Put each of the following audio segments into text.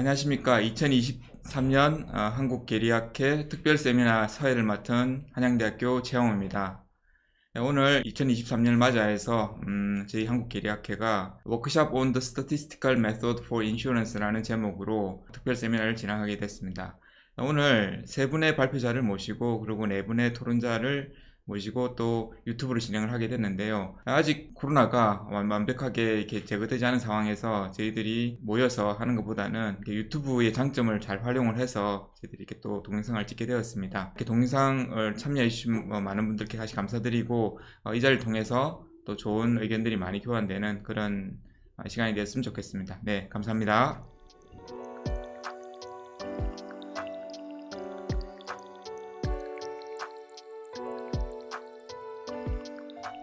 안녕하십니까. 2023년 한국계리학회 특별 세미나 사회를 맡은 한양대학교 최영호입니다. 오늘 2023년을 맞이해서 저희 한국계리학회가 워크숍 on the Statistical Method for Insurance라는 제목으로 특별 세미나를 진행하게 됐습니다. 오늘 세 분의 발표자를 모시고 그리고 네 분의 토론자를 모시고 또 유튜브로 진행을 하게 됐는데요. 아직 코로나가 완벽하게 이렇게 제거되지 않은 상황에서 저희들이 모여서 하는 것보다는 유튜브의 장점을 잘 활용을 해서 저희들이 이렇게 또 동영상을 찍게 되었습니다. 이렇게 동영상을 참여해주신 많은 분들께 다시 감사드리고 이 자리를 통해서 또 좋은 의견들이 많이 교환되는 그런 시간이 되었으면 좋겠습니다. 네, 감사합니다.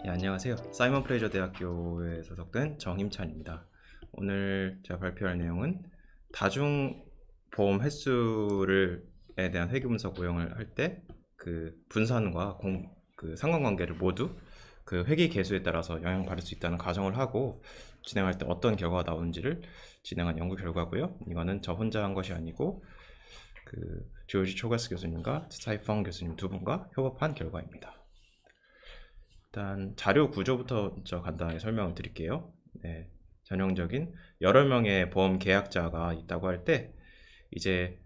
네, 안녕하세요. 사이먼 프레이저 대학교에 소속된 정임찬입니다. 오늘 제가 발표할 내용은 다중보험 횟수에 대한 회계 분석 모형을 할 때 그 분산과 상관관계를 모두 그 회계 계수에 따라서 영향받을 수 있다는 가정을 하고 진행할 때 어떤 결과가 나오는지를 진행한 연구 결과고요. 이거는 저 혼자 한 것이 아니고 그 조지 초가스 교수님과 사이펑 교수님 두 분과 협업한 결과입니다. 일단 자료 구조부터 먼저 간단하게 설명을 드릴게요. 네, 전형적인 여러 명의 보험 계약자가 있다고 할 때 이제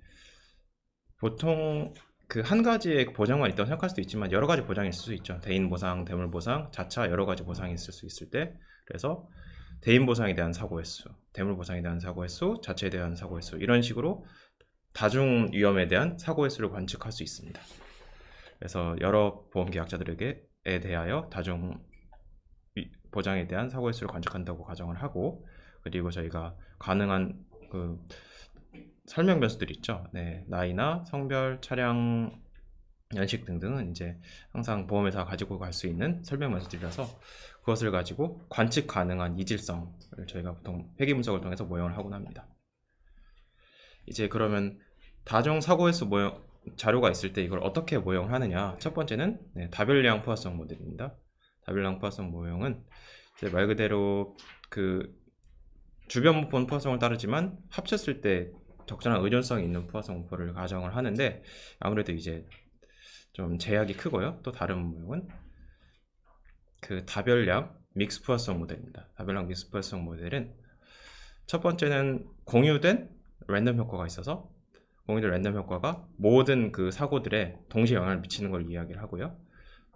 보통 그 한 가지의 보장만 있다고 생각할 수도 있지만 여러 가지 보장이 있을 수 있죠. 대인 보상, 대물 보상, 자차 여러 가지 보상이 있을 수 있을 때, 그래서 대인 보상에 대한 사고 횟수, 대물 보상에 대한 사고 횟수, 자체에 대한 사고 횟수, 이런 식으로 다중 위험에 대한 사고 횟수를 관측할 수 있습니다. 그래서 여러 보험 계약자들에게 대하여 다중 보장에 대한 사고 횟수를 관측한다고 가정을 하고, 그리고 저희가 가능한 그 설명 변수들이 있죠. 네, 나이나 성별, 차량, 연식 등등은 이제 항상 보험회사가 가지고 갈 수 있는 설명 변수들이라서 그것을 가지고 관측 가능한 이질성을 저희가 보통 회계 분석을 통해서 모형을 하곤 합니다. 이제 그러면 다중 사고 횟수 모형 자료가 있을 때 이걸 어떻게 모형을 하느냐. 첫 번째는 다별량 포화성 모델입니다. 다별량 포화성 모형은 이제 말 그대로 그 주변 분포는 포화성을 따르지만 합쳤을 때 적절한 의존성이 있는 포화성 분포를 가정을 하는데, 아무래도 이제 좀 제약이 크고요. 또 다른 모형은 그 다별량 믹스 포화성 모델입니다. 다별량 믹스 포화성 모델은 첫 번째는 공유된 랜덤 효과가 있어서 공유된 랜덤 효과가 모든 그 사고들에 동시에 영향을 미치는 걸 이야기를 하고요.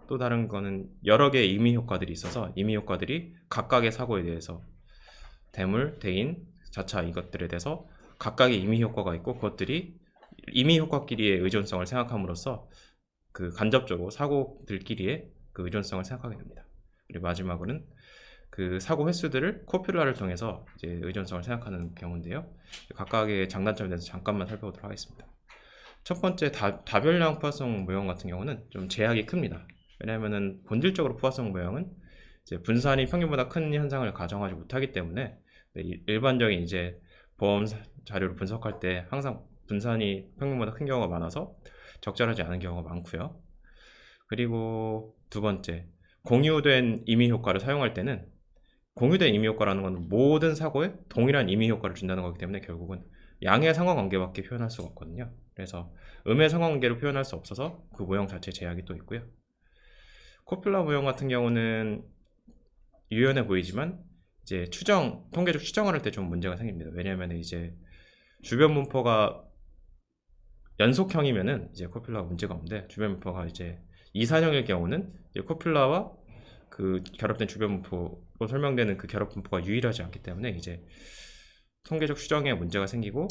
또 다른 거는 여러 개의 임의 효과들이 있어서 임의 효과들이 각각의 사고에 대해서 대물, 대인, 자차 이것들에 대해서 각각의 임의 효과가 있고 그것들이 임의 효과끼리의 의존성을 생각함으로써 그 간접적으로 사고들끼리의 그 의존성을 생각하게 됩니다. 그리고 마지막으로는 그 사고 횟수들을 코퓰라를 통해서 이제 의존성을 생각하는 경우인데요. 각각의 장단점에 대해서 잠깐만 살펴보도록 하겠습니다. 첫 번째 다별량 포화성 모형 같은 경우는 좀 제약이 큽니다. 왜냐하면은 본질적으로 포화성 모형은 이제 분산이 평균보다 큰 현상을 가정하지 못하기 때문에 일반적인 이제 보험 자료를 분석할 때 항상 분산이 평균보다 큰 경우가 많아서 적절하지 않은 경우가 많고요. 그리고 두 번째, 공유된 임의 효과를 사용할 때는 공유된 임의 효과라는 건 모든 사고에 동일한 임의 효과를 준다는 거기 때문에 결국은 양의 상관관계밖에 표현할 수가 없거든요. 그래서 음의 상관관계로 표현할 수 없어서 그 모형 자체에 제약이 또 있고요. 코퓰라 모형 같은 경우는 유연해 보이지만 이제 통계적 추정을 할 때 좀 문제가 생깁니다. 왜냐하면 이제 주변 분포가 연속형이면은 이제 코퓰라가 문제가 없는데, 주변 분포가 이제 이산형일 경우는 이제 코퓰라와 그 결합된 주변 분포로 설명되는 그 결합 분포가 유일하지 않기 때문에 이제 통계적 추정에 문제가 생기고,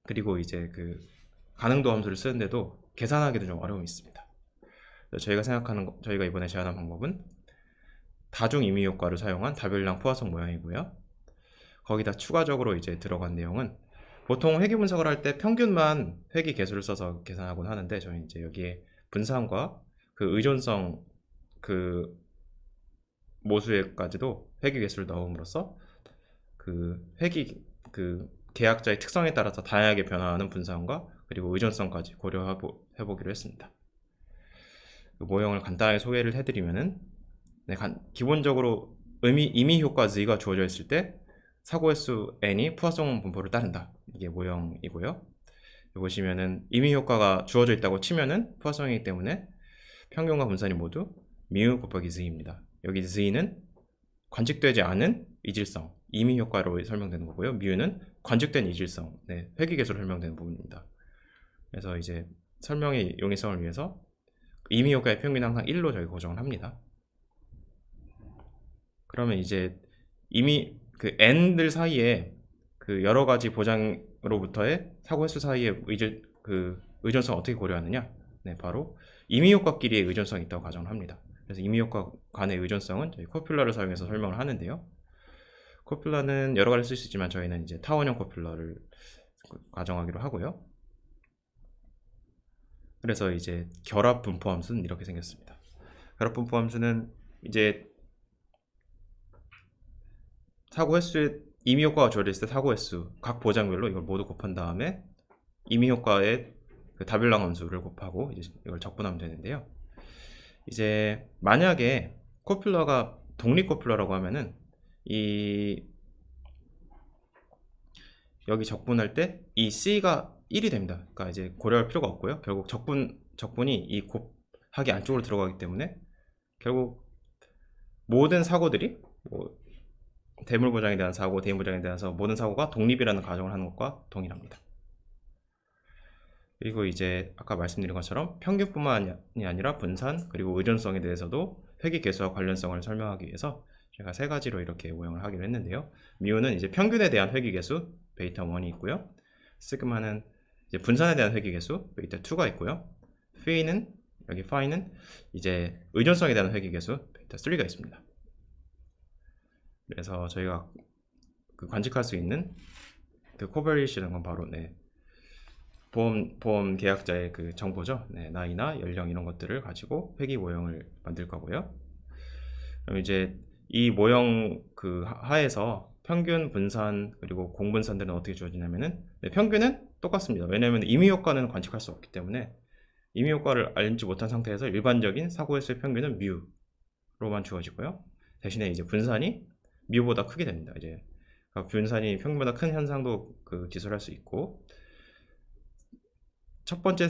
그리고 이제 그 가능도 함수를 쓰는데도 계산하기도 좀 어려움이 있습니다. 저희가 이번에 제안한 방법은 다중 임의 효과를 사용한 다별량 포화성 모형이고요. 거기다 추가적으로 이제 들어간 내용은 보통 회계 분석을 할 때 평균만 회계 계수를 써서 계산하곤 하는데, 저희 이제 여기에 분산과 그 의존성 그 모수에까지도 회계 계수를 넣음으로써 그 계약자의 특성에 따라서 다양하게 변화하는 분산과 그리고 의존성까지 고려해보기로 했습니다. 그 모형을 간단하게 소개를 해드리면은, 기본적으로 임의 효과 Z가 주어져 있을 때 사고 횟수 N이 포화성 분포를 따른다. 이게 모형이고요. 여기 보시면은 임의 효과가 주어져 있다고 치면은 포화성이기 때문에 평균과 분산이 모두 μ 곱하기 z입니다. 여기 z는 관측되지 않은 이질성, 임의 효과로 설명되는 거고요. μ는 관측된 이질성, 회귀계수로 설명되는 부분입니다. 그래서 이제 설명의 용이성을 위해서 임의 효과의 평균은 항상 1로 저희 고정을 합니다. 그러면 이제 이미 그 n들 사이에 그 여러 가지 보장으로부터의 사고 횟수 사이의 의존성 어떻게 고려하느냐? 바로 임의 효과끼리의 의존성이 있다고 가정을 합니다. 그래서 임의 효과 간의 의존성은 저희 코퓰러를 사용해서 설명을 하는데요. 코퓰러는 여러 가지 쓸 수 있지만 저희는 이제 타원형 코퓰러를 가정하기로 하고요. 그래서 이제 결합 분포 함수는 이렇게 생겼습니다. 결합 분포 함수는 이제 사고 횟수에 임의 효과가 주어져 있을 때 사고 횟수 각 보장별로 이걸 모두 곱한 다음에 임의 효과의 그 다뷸랑 함수를 곱하고 이제 이걸 적분하면 되는데요. 이제 만약에 코퓰러가 독립 코퓰러라고 하면은 이 여기 적분할 때 이 C가 1이 됩니다. 그러니까 이제 고려할 필요가 없고요. 결국 적분이 이 곱하기 안쪽으로 들어가기 때문에 결국 모든 사고들이 대물 보장에 대한 사고, 대인 보장에 대해서 모든 사고가 독립이라는 가정을 하는 것과 동일합니다. 그리고 이제 아까 말씀드린 것처럼 평균뿐만이 아니라 분산 그리고 의존성에 대해서도 회귀계수와 관련성을 설명하기 위해서 제가 세 가지로 이렇게 모형을 하기로 했는데요. μ는 이제 평균에 대한 회귀계수 베이타 1이 있고요. 시그마는 이제 분산에 대한 회귀계수 베이타 2가 있고요. 피는 여기 파이는 이제 의존성에 대한 회귀계수 베이타 3가 있습니다. 그래서 저희가 그 관측할 수 있는 그 코베리시라는 건 바로 보험 계약자의 그 정보죠. 나이나 연령 이런 것들을 가지고 회귀 모형을 만들 거고요. 그럼 이제 이 모형 그 하에서 평균, 분산 그리고 공분산들은 어떻게 주어지냐면은 평균은 똑같습니다. 왜냐하면 임의 효과는 관측할 수 없기 때문에 임의 효과를 알지 못한 상태에서 일반적인 사고 횟수의 평균은 μ로만 주어지고요. 대신에 이제 분산이 μ보다 크게 됩니다. 이제 분산이 평균보다 큰 현상도 그 기술할 수 있고, 첫 번째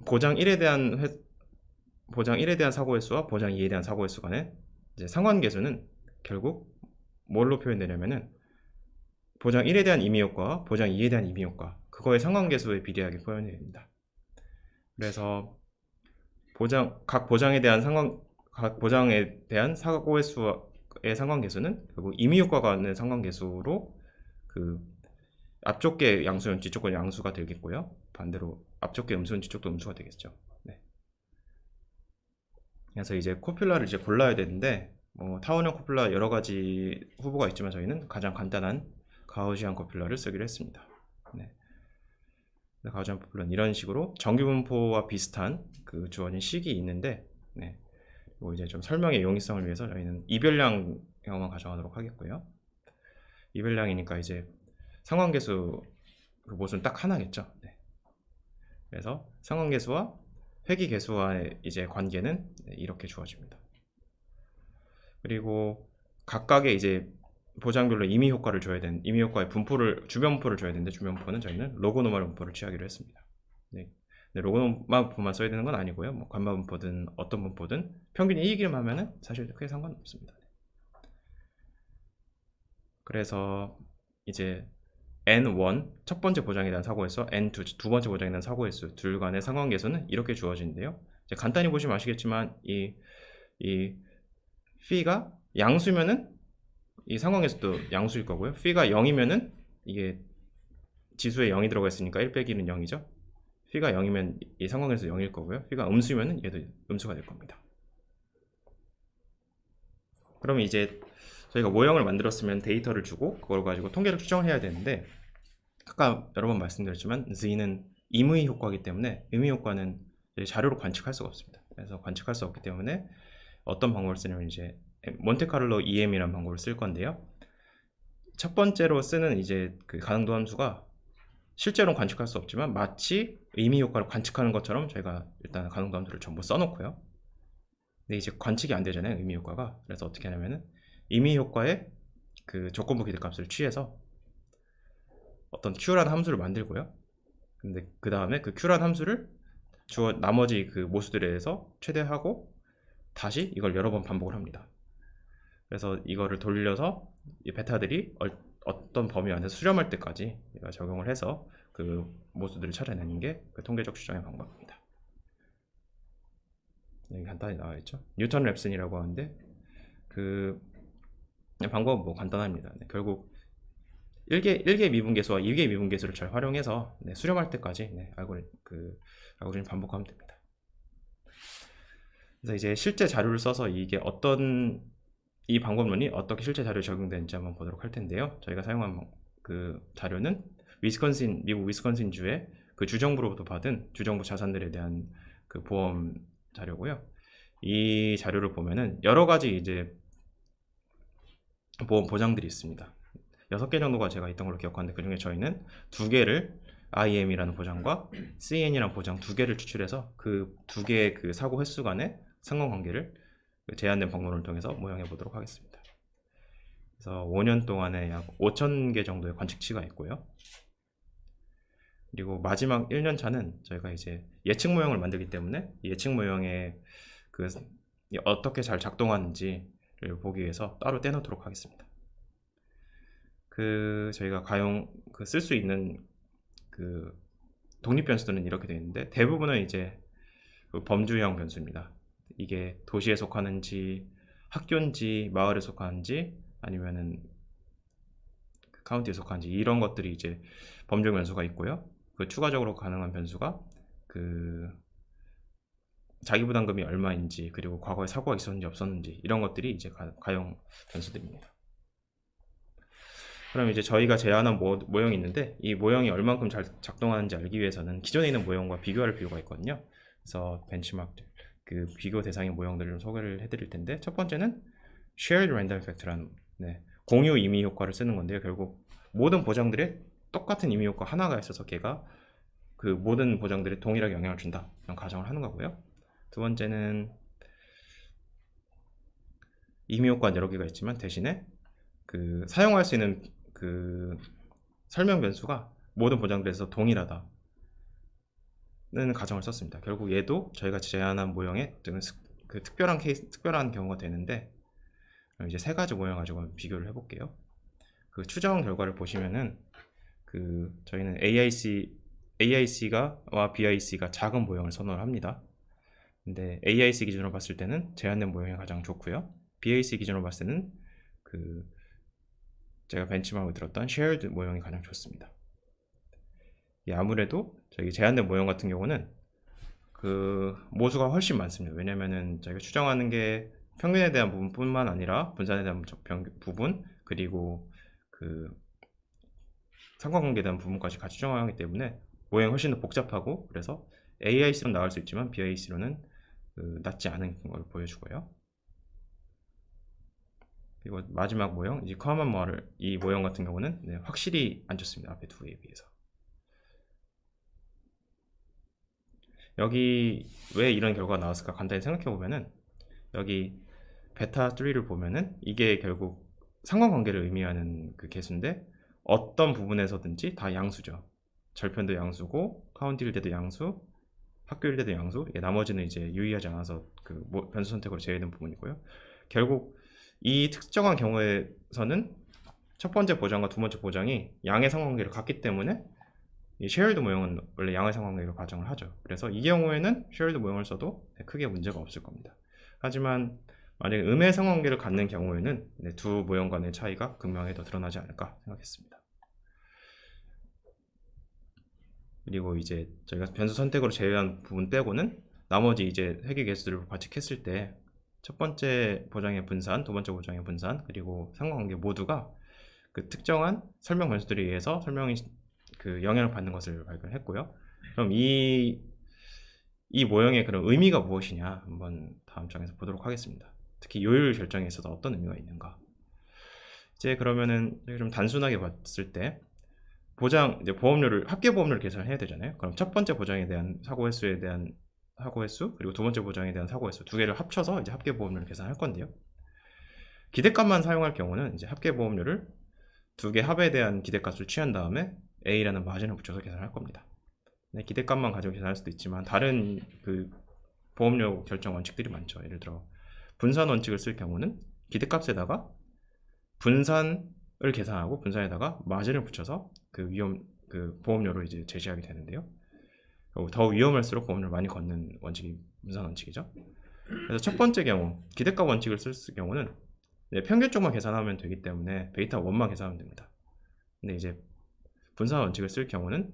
보장 1에 대한 사고 횟수와 보장 2에 대한 사고 횟수 간의 이제 상관계수는 결국 뭘로 표현되냐면은 보장 1에 대한 임의 효과와 보장 2에 대한 임의 효과 그거의 상관계수에 비례하게 표현이 됩니다. 그래서 각 보장에 대한 사고 횟수의 상관계수는 결국 임의 효과 간의 상관계수로 그 앞쪽계 양수는 뒤쪽계 양수가 되겠고요. 반대로 앞쪽계 음수는 뒤쪽도 음수가 되겠죠. 그래서 이제 코퓰러를 이제 골라야 되는데 타원형 코퓰러 여러 가지 후보가 있지만 저희는 가장 간단한 가우시안 코퓰러를 쓰기로 했습니다. 가우시안 코퓰러는 이런 식으로 정규 분포와 비슷한 그 주어진 식이 있는데, 그리고 이제 좀 설명의 용이성을 위해서 저희는 이별량형만 가정하도록 하겠고요. 이별량이니까 이제 상관계수 그 모순 딱 하나겠죠. 그래서 상관계수와 회귀계수와의 이제 관계는 이렇게 주어집니다. 그리고 각각의 이제 보장별로 임의 효과를 줘야 되는 임의 효과의 주변 분포를 줘야 되는데 주변 분포는 저희는 로고노멀 분포를 취하기로 했습니다. 로고노멀 분포만 써야 되는 건 아니고요. 감마 분포든 어떤 분포든 평균이 1이기만 하면은 사실 크게 상관없습니다. 그래서 이제 N1 첫 번째 보장에 대한 사고 횟수, N2 두 번째 보장에 대한 사고 횟수 둘 간의 상관계수는 이렇게 주어지는데요. 이제 간단히 보시면 아시겠지만 이 p가 양수면은 이 상관계수도 양수일 거고요. p가 0이면은 이게 지수에 0이 들어가 있으니까 1 빼기 1은 0이죠. p가 0이면 이 상관계수 0일 거고요. p가 음수면은 얘도 음수가 될 겁니다. 그러면 이제 저희가 모형을 만들었으면 데이터를 주고 그걸 가지고 통계를 추정을 해야 되는데, 아까 여러 번 말씀드렸지만 Z는 임의 효과이기 때문에 임의 효과는 자료로 관측할 수가 없습니다. 그래서 관측할 수 없기 때문에 어떤 방법을 쓰냐면 이제 몬테카를로 EM이라는 방법을 쓸 건데요. 첫 번째로 쓰는 이제 그 가능도 함수가 실제로는 관측할 수 없지만 마치 임의 효과를 관측하는 것처럼 저희가 일단 가능도 함수를 전부 써놓고요. 근데 이제 관측이 안 되잖아요, 임의 효과가. 그래서 어떻게 하냐면은 임의 효과의 그 조건부 기대값을 취해서 어떤 Q라는 함수를 만들고요. 근데 그 다음에 그 Q라는 함수를 나머지 그 모수들에 대해서 최대하고 다시 이걸 여러 번 반복을 합니다. 그래서 이거를 돌려서 이 베타들이 어떤 범위 안에서 수렴할 때까지 적용을 해서 그 모수들을 찾아내는 게 그 통계적 추정의 방법입니다. 여기 간단히 나와 있죠. 뉴턴 랩슨이라고 하는데 그 방법은 뭐 간단합니다. 네, 결국 1개 미분계수와 2개 미분계수를 잘 활용해서 수렴할 때까지 알고리즘 반복하면 됩니다. 그래서 이제 실제 자료를 써서 이게 이 방법론이 어떻게 실제 자료에 적용되는지 한번 보도록 할 텐데요. 저희가 사용한 그 자료는 미국 위스콘신주의 그 주정부로부터 받은 주정부 자산들에 대한 그 보험 자료고요. 이 자료를 보면은 여러 가지 이제 보험 보장들이 있습니다. 6개 정도가 제가 있던 걸로 기억하는데 그 중에 저희는 2개를 IM이라는 보장과 CN이라는 보장 2개를 추출해서 그 2개의 그 사고 횟수 간의 상관관계를 제한된 방법론을 통해서 모형해 보도록 하겠습니다. 그래서 5년 동안에 약 5,000개 정도의 관측치가 있고요. 그리고 마지막 1년 차는 저희가 이제 예측 모형을 만들기 때문에 예측 모형의 그 어떻게 잘 작동하는지를 보기 위해서 따로 떼놓도록 하겠습니다. 저희가 쓸 수 있는 그 독립 변수들은 이렇게 되어 있는데 대부분은 이제 그 범주형 변수입니다. 이게 도시에 속하는지 학교인지 마을에 속하는지 아니면은 카운티에 속하는지 이런 것들이 이제 범주형 변수가 있고요. 그 추가적으로 가능한 변수가 그 자기 부담금이 얼마인지 그리고 과거에 사고가 있었는지 없었는지 이런 것들이 이제 가용 변수들입니다. 그럼 이제 저희가 제안한 모형이 있는데 이 모형이 얼만큼 잘 작동하는지 알기 위해서는 기존에 있는 모형과 비교할 필요가 있거든요. 그래서 벤치마크들 그 비교 대상의 모형들을 좀 소개를 해드릴 텐데 첫 번째는 Shared Random Effect라는 공유 임의 효과를 쓰는 건데요. 결국 모든 보장들에 똑같은 임의 효과 하나가 있어서 걔가 그 모든 보장들에 동일하게 영향을 준다 이런 가정을 하는 거고요. 두 번째는 임의 효과는 여러 개가 있지만 대신에 그 사용할 수 있는 그 설명 변수가 모든 보장들에서 동일하다는 가정을 썼습니다. 결국 얘도 저희가 제안한 모형에 그 특별한 경우가 되는데 이제 3가지 모형 가지고 비교를 해볼게요. 그 추정 결과를 보시면은 그 저희는 AIC와 BIC가 작은 모형을 선호를 합니다. 근데 AIC 기준으로 봤을 때는 제한된 모형이 가장 좋고요. BIC 기준으로 봤을 때는 그 제가 벤치마크로 들었던 shared 모형이 가장 좋습니다. 아무래도 저희 제한된 모형 같은 경우는 그 모수가 훨씬 많습니다. 왜냐면은 저희가 추정하는 게 평균에 대한 부분뿐만 아니라 분산에 대한 부분 그리고 그 상관관계에 대한 부분까지 같이 추정하기 때문에 모형이 훨씬 더 복잡하고 그래서 AIC로는 나올 수 있지만 BIC로는 낮지 않은 걸 보여주고요. 그리고 마지막 모형, 이제 커먼 모델 이 모형 같은 경우는 확실히 안 좋습니다. 앞에 2개에 비해서. 여기 왜 이런 결과가 나왔을까 간단히 생각해 보면은 여기 베타 3를 보면은 이게 결국 상관관계를 의미하는 그 계수인데 어떤 부분에서든지 다 양수죠. 절편도 양수고 카운티일 때도 양수, 학교일 때도 양수. 나머지는 이제 유의하지 않아서 그 변수 선택으로 제외된 부분이고요. 결국 이 특정한 경우에서는 첫 번째 보장과 두 번째 보장이 양의 상관관계를 갖기 때문에 이 쉐어드 모형은 원래 양의 상관관계로 가정을 하죠. 그래서 이 경우에는 쉐어드 모형을 써도 크게 문제가 없을 겁니다. 하지만 만약에 음의 상관관계를 갖는 경우에는 두 모형 간의 차이가 극명하게 더 드러나지 않을까 생각했습니다. 그리고 이제 저희가 변수 선택으로 제외한 부분 빼고는 나머지 이제 회계 개수들을 관측했을 때 첫 번째 보장의 분산, 두 번째 보장의 분산, 그리고 상관관계 모두가 그 특정한 설명 변수들에 의해서 설명이 그 영향을 받는 것을 발견했고요. 그럼 이 모형의 그런 의미가 무엇이냐 한번 다음 장에서 보도록 하겠습니다. 특히 요율 결정에 있어서 어떤 의미가 있는가. 이제 그러면은 좀 단순하게 봤을 때 이제 보험료를 합계 보험료를 계산을 해야 되잖아요. 그럼 첫 번째 보장에 대한 사고 횟수에 대한 사고 횟수 그리고 두 번째 보장에 대한 사고 횟수 2개를 합쳐서 이제 합계 보험료를 계산할 건데요. 기대값만 사용할 경우는 이제 합계 보험료를 2개 합에 대한 기대값을 취한 다음에 A라는 마진을 붙여서 계산할 겁니다. 네, 기대값만 가지고 계산할 수도 있지만 다른 그 보험료 결정 원칙들이 많죠. 예를 들어 분산 원칙을 쓸 경우는 기대값에다가 분산을 계산하고 분산에다가 마진을 붙여서 그 보험료를 이제 제시하게 되는데요. 더 위험할수록 보험료를 많이 걷는 원칙이 분산 원칙이죠. 그래서 첫 번째 경우 기대값 원칙을 쓸 경우는 평균 쪽만 계산하면 되기 때문에 베이타 1만 계산하면 됩니다. 근데 이제 분산 원칙을 쓸 경우는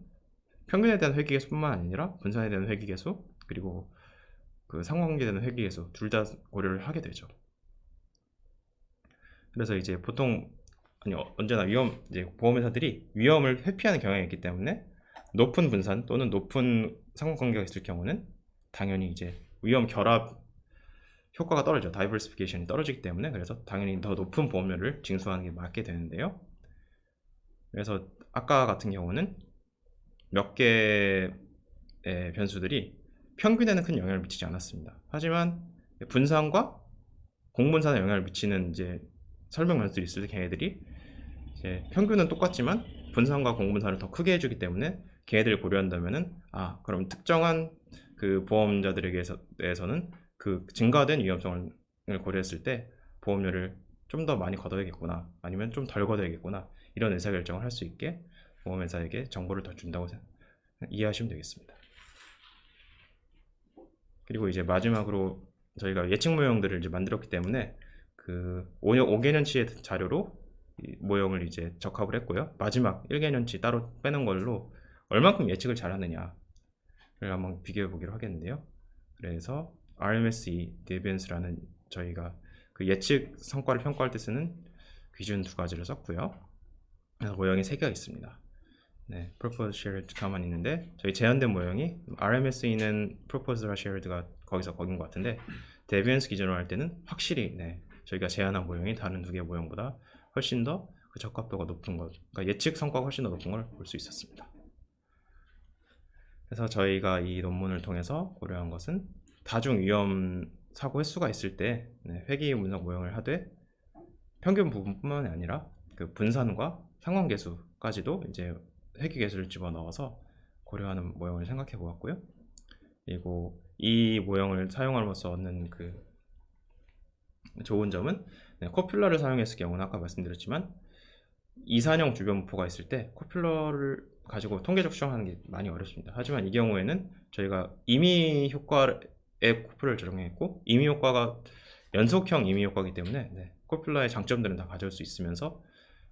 평균에 대한 회귀계수뿐만 아니라 분산에 대한 회귀계수 그리고 그 상관관계에 대한 회귀계수 둘 다 고려를 하게 되죠. 그래서 이제 보통 언제나 이제 보험회사들이 위험을 회피하는 경향이 있기 때문에 높은 분산 또는 높은 상관관계가 있을 경우는 당연히 이제 위험 결합 효과가 떨어져 다이버시피케이션이 떨어지기 때문에 그래서 당연히 더 높은 보험료를 징수하는 게 맞게 되는데요. 그래서 아까 같은 경우는 몇 개의 변수들이 평균에는 큰 영향을 미치지 않았습니다. 하지만 분산과 공분산에 영향을 미치는 이제 설명 변수들이 있을 때 걔네들이 이제 평균은 똑같지만 분산과 공분산을 더 크게 해주기 때문에 걔네들을 고려한다면은 그럼 특정한 그 보험자들에게서는 그 증가된 위험성을 고려했을 때 보험료를 좀 더 많이 걷어야겠구나 아니면 좀 덜 걷어야겠구나 이런 의사결정을 할 수 있게 보험회사에게 정보를 더 준다고 이해하시면 되겠습니다. 그리고 이제 마지막으로 저희가 예측 모형들을 이제 만들었기 때문에 그 5개년치의 자료로 이 모형을 이제 적합을 했고요. 마지막 1개년치 따로 빼는 걸로 얼만큼 예측을 잘하느냐를 한번 비교해 보기로 하겠는데요. 그래서 RMSE, 데비언스라는 저희가 그 예측 성과를 평가할 때 쓰는 기준 두 가지를 썼고요. 그래서 모형이 3개가 있습니다. 네, Proposed Shared 가만 있는데 저희 제한된 모형이 RMSE는 Proposed Shared가 거기서 거긴 것 같은데 데비언스 기준으로 할 때는 확실히 저희가 제한한 모형이 다른 두 개의 모형보다 훨씬 더 그 적합도가 높은 것, 그러니까 예측 성과가 훨씬 더 높은 걸 볼 수 있었습니다. 그래서 저희가 이 논문을 통해서 고려한 것은 다중 위험 사고 횟수가 있을 때 회귀 분석 모형을 하되 평균 부분뿐만 아니라 그 분산과 상관계수까지도 이제 회귀계수를 집어넣어서 고려하는 모형을 생각해 보았고요. 그리고 이 모형을 사용함으로써 얻는 그 좋은 점은 코퓰러를 사용했을 경우는 아까 말씀드렸지만 이산형 주변분포가 있을 때 코퓰러를 가지고 통계적 추정하는 게 많이 어렵습니다. 하지만 이 경우에는 저희가 임의 효과의 코퓰러를 적용했고 임의 효과가 연속형 임의 효과이기 때문에 코퓰러의 장점들은 다 가져올 수 있으면서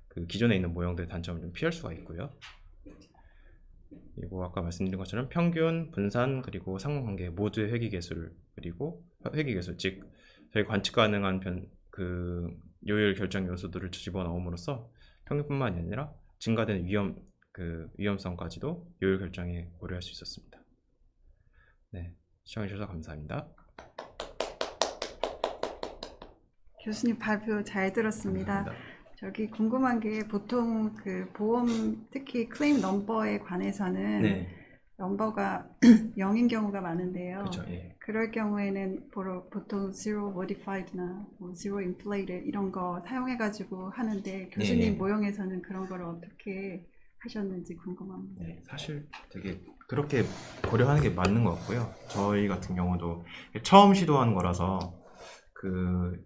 그 기존에 있는 모형들의 단점을 좀 피할 수가 있고요. 그리고 아까 말씀드린 것처럼 평균, 분산, 그리고 상관관계 모두의 회귀계수를 그리고 회귀계수 즉 저희 관측 가능한 그 요율 결정 요소들을 집어넣음으로써 평균뿐만 아니라 증가된 위험성까지도 요율 결정에 고려할 수 있었습니다. 네, 시청해주셔서 감사합니다. 교수님 발표 잘 들었습니다. 감사합니다. 저기 궁금한 게 보통 그 보험 특히 클레임 넘버에 관해서는 네, 넘버가 0인 경우가 많은데요. 그렇죠. 예. 그럴 경우에는 보통 zero modified나 뭐 zero inflated 이런 거 사용해가지고 하는데 교수님 네. 모형에서는 그런 걸 어떻게 하셨는지 궁금합니다. 네, 사실 되게 그렇게 고려하는 게 맞는 것 같고요. 저희 같은 경우도 처음 시도하는 거라서 그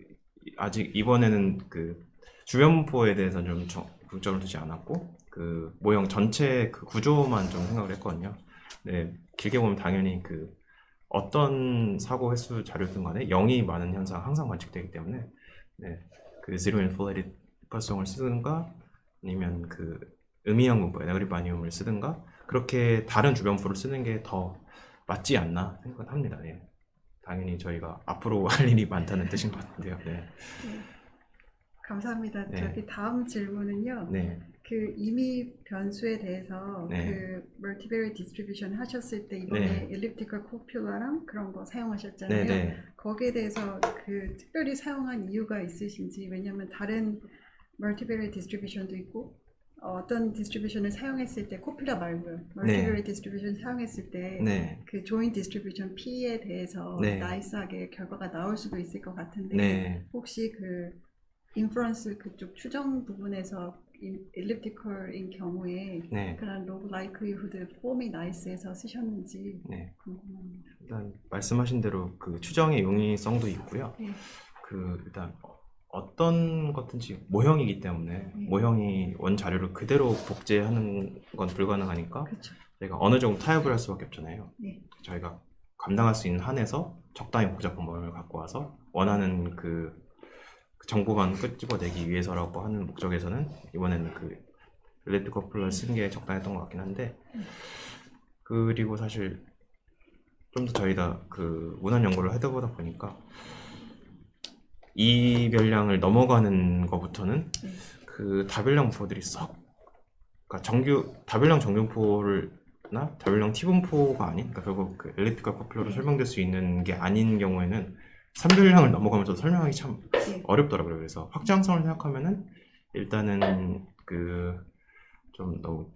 아직 이번에는 그 주변분포에 대해서 좀 중점을 두지 않았고 그 모형 전체 그 구조만 좀 생각을 했거든요. 네, 길게 보면 당연히 그 어떤 사고 횟수 자료든 간에 0이 많은 현상 항상 관측되기 때문에 그 zero inflated 퍼성을 쓰든가 아니면 그 음이형 분포 네거티브 아니움을 쓰든가 그렇게 다른 주변부를 쓰는 게 더 맞지 않나 생각은 합니다. 예. 당연히 저희가 앞으로 할 일이 많다는 뜻인 것 같은데요. 네. 감사합니다. 네. 저기 다음 질문은요. 네. 그 임의 변수에 대해서 네. 그 멀티베리에이트 디스트리뷰션 하셨을 때 이번에 네. 엘립티컬 코퓰러랑 그런 거 네, 사용하셨잖아요. 네. 거기에 대해서 그 특별히 사용한 이유가 있으신지, 왜냐하면 다른 멀티베리에이트 디스트리뷰션도 있고 어떤 디스트리뷰션을 사용했을 때 코퓰러 말고요. 멀티베리에이트 디스트리뷰션 사용했을 때 네. 그 조인 디스트리뷰션 P에 대해서 네. 나이스하게 결과가 나올 수도 있을 것 같은데 네. 혹시 그 인퍼런스 그쪽 추정 부분에서 일립티컬인 경우에 네. 그런 로그 라이클리후드 폼이 나이스해서 쓰셨는지 네. 궁금합니다. 일단 말씀하신 대로 그 추정의 용이성도 있고요. 네. 그 일단 어떤 것든지 모형이기 때문에 모형이 원 자료를 그대로 복제하는 건 불가능하니까 그렇죠. 저희가 어느 정도 타협을 할 수밖에 없잖아요. 네. 저희가 감당할 수 있는 한에서 적당히 복잡한 모형을 갖고 와서 원하는 그 정보만 끄집어내기 위해서라고 하는 목적에서는 이번에는 그 일렉트릭 커플러를 쓴 게 적당했던 것 같긴 한데, 그리고 사실 좀 더 저희가 그 문헌 연구를 하다 보니까 이 별량을 넘어가는 것부터는 그 다별량 분포들이 그러니까 다별량 정균포나 다별량 T분포가 아닌, 그러니까 결국 그 엘리프티컬 커플러로 설명될 수 있는 게 아닌 경우에는 3별량을 넘어가면서 설명하기 참 어렵더라고요. 그래서 확장성을 생각하면은 일단은 그 좀 너무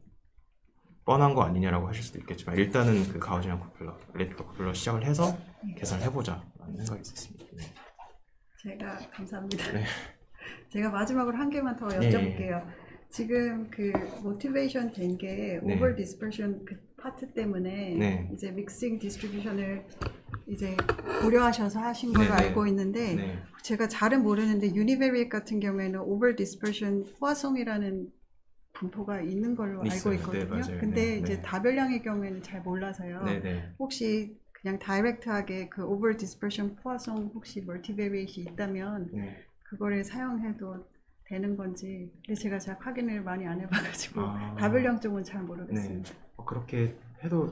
뻔한 거 아니냐라고 하실 수도 있겠지만, 일단은 그 가우지안 커플러, 엘리프티컬 커플러 시작을 해서 계산을 해보자 라는 생각이 있었습니다. 네. 제가 감사합니다. 네. 제가 마지막으로 한 개만 더 여쭤볼게요. 지금 그 모티베이션 된 게 네. 오버 디스퍼션 그 파트 때문에 네. 이제 믹싱 디스트리뷰션을 이제 고려하셔서 하신 걸로 네네. 알고 있는데 네. 제가 잘은 모르는데 유니베리액 같은 경우에는 오버 디스퍼션 포화송이라는 분포가 있는 걸로 있어요. 알고 있거든요. 네, 맞아요. 근데 네, 이제 네. 다별량의 경우에는 잘 몰라서요. 네네. 혹시 그냥 다이렉트하게 그 오버 디스퍼션 포화송 혹시 멀티베리에이션이 있다면 네. 그거를 사용해도 되는 건지. 근데 제가 잘 확인을 많이 안 해봐가지고 아. 다별량 쪽은 잘 모르겠습니다. 그렇게 해도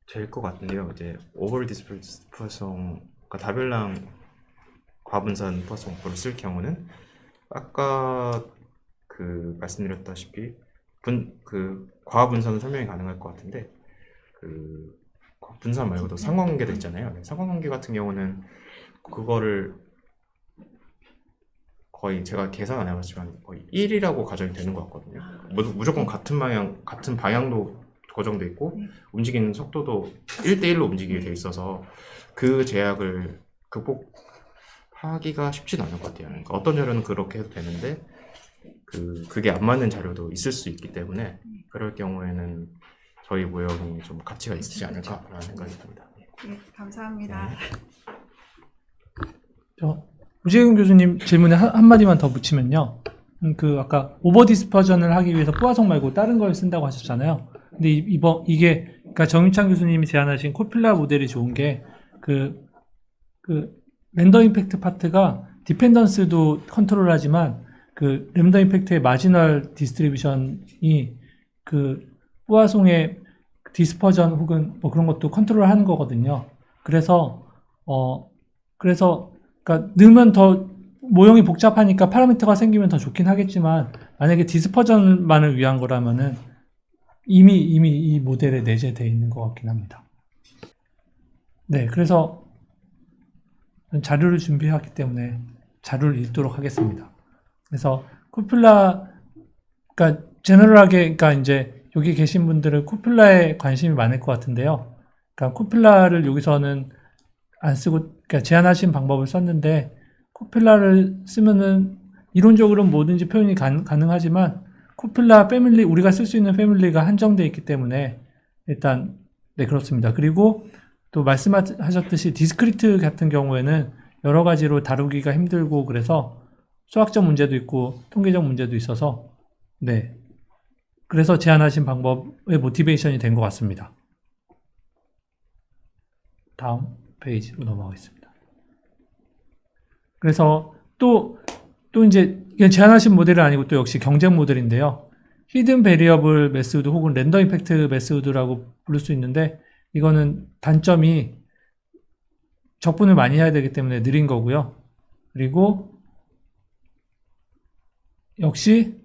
될 것 같은데요. 이제 오버 디스퍼스 포화송, 그러니까 다별량 과분산 포화송을 쓸 경우는 아까 그 말씀드렸다시피 그 과분산은 설명이 가능할 것 같은데, 그 분산 말고도 상관관계도 있잖아요. 상관관계 같은 경우는 그거를 거의 제가 계산 안 해봤지만 거의 1이라고 가정이 되는 것 같거든요. 무조건 같은 방향도 고정돼 있고 움직이는 속도도 1대1로 움직이게 돼 있어서 그 제약을 극복하기가 쉽진 않을 것 같아요. 그러니까 어떤 자료는 그렇게 해도 되는데 그게 안 맞는 자료도 있을 수 있기 때문에, 그럴 경우에는 저희 모형이 좀 가치가 있지 않을까라는 생각이 듭니다. 네, 감사합니다. 우재근 교수님 질문에 한마디만 더 붙이면요. 그 아까 오버 디스퍼전을 하기 위해서 포화송 말고 다른 걸 쓴다고 하셨잖아요. 근데 이게 그러니까 정임찬 교수님이 제안하신 코필라 모델이 좋은 게 그 렌더 임팩트 파트가 디펜던스도 컨트롤하지만 그 렌더 임팩트의 마지널 디스트리뷰션이 그 포화송의 디스퍼전 혹은 뭐 그런 것도 컨트롤하는 거거든요. 그래서 그러니까 넣으면 더 모형이 복잡하니까 파라미터가 생기면 더 좋긴 하겠지만, 만약에 디스퍼전만을 위한 거라면은 이미 이 모델에 내재되어 있는 것 같긴 합니다. 네, 그래서 자료를 준비했기 때문에 자료를 읽도록 하겠습니다. 그래서 그러니까 제너럴하게, 그러니까 이제 여기 계신 분들은 코필라에 관심이 많을 것 같은데요. 그러니까 코필라를 여기서는 안 쓰고, 그러니까 제안하신 방법을 썼는데, 코필라를 쓰면은 이론적으로는 뭐든지 표현이 가능하지만 코필라 패밀리, 우리가 쓸 수 있는 패밀리가 한정되어 있기 때문에 일단 네, 그렇습니다. 그리고 또 말씀하셨듯이 디스크리트 같은 경우에는 여러 가지로 다루기가 힘들고, 그래서 수학적 문제도 있고 통계적 문제도 있어서 네, 그래서 제안하신 방법의 모티베이션이 된 것 같습니다. 다음 페이지로 넘어가겠습니다. 그래서 또 이제 이건 제안하신 모델은 아니고 또 역시 경쟁 모델인데요. 히든 베리어블 메소드 혹은 렌더 임팩트 메소드라고 부를 수 있는데, 이거는 단점이 적분을 많이 해야 되기 때문에 느린 거고요. 그리고 역시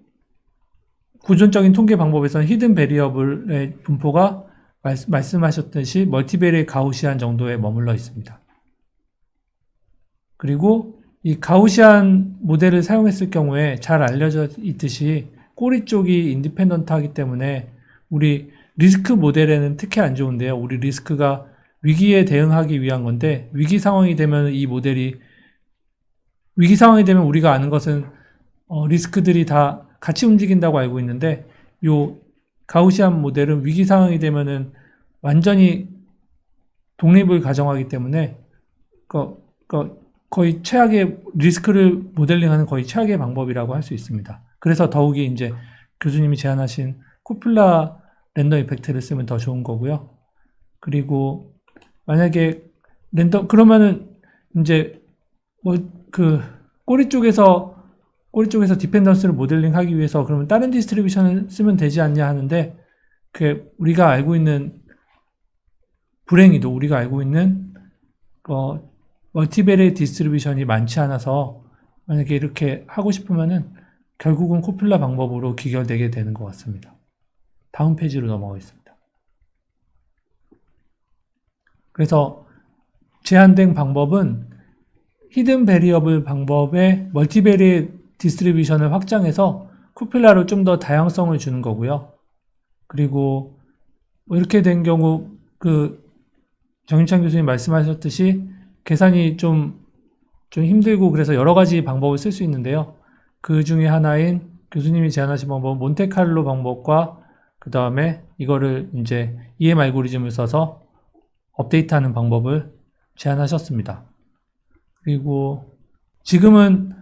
구존적인 통계 방법에서는 히든 베리어블의 분포가 말씀하셨듯이 멀티베리의 가우시안 정도에 머물러 있습니다. 그리고 이 가우시안 모델을 사용했을 경우에 잘 알려져 있듯이 꼬리 쪽이 인디펜던트하기 때문에 우리 리스크 모델에는 특히 안 좋은데요. 우리 리스크가 위기에 대응하기 위한 건데, 위기 상황이 되면 위기 상황이 되면 우리가 아는 것은 리스크들이 다 같이 움직인다고 알고 있는데 요 가우시안 모델은 위기 상황이 되면은 완전히 독립을 가정하기 때문에 거의 최악의 리스크를 모델링하는 거의 최악의 방법이라고 할 수 있습니다. 그래서 더욱이 이제 교수님이 제안하신 코플라 랜덤 이펙트를 쓰면 더 좋은 거고요. 그리고 만약에 그러면은 이제 뭐 그 꼬리 쪽에서 디펜던스를 모델링하기 위해서 그러면 다른 디스트리뷰션을 쓰면 되지 않냐 하는데 우리가 알고 있는 멀티베리에이트 디스트리뷰션이 많지 않아서 만약에 이렇게 하고 싶으면은 결국은 코플라 방법으로 귀결되게 되는 것 같습니다. 다음 페이지로 넘어가겠습니다. 그래서 제한된 방법은 히든 베리어블 방법의 멀티베리에이트 디스트리뷰션을 확장해서 코플라로 좀 더 다양성을 주는 거고요. 그리고 뭐 이렇게 된 경우 정임찬 교수님 말씀하셨듯이 계산이 좀 힘들고 그래서 여러 가지 방법을 쓸 수 있는데요. 그 중에 하나인 교수님이 제안하신 방법은 몬테칼로 방법과 그 다음에 이거를 이제 EM 알고리즘을 써서 업데이트하는 방법을 제안하셨습니다. 그리고 지금은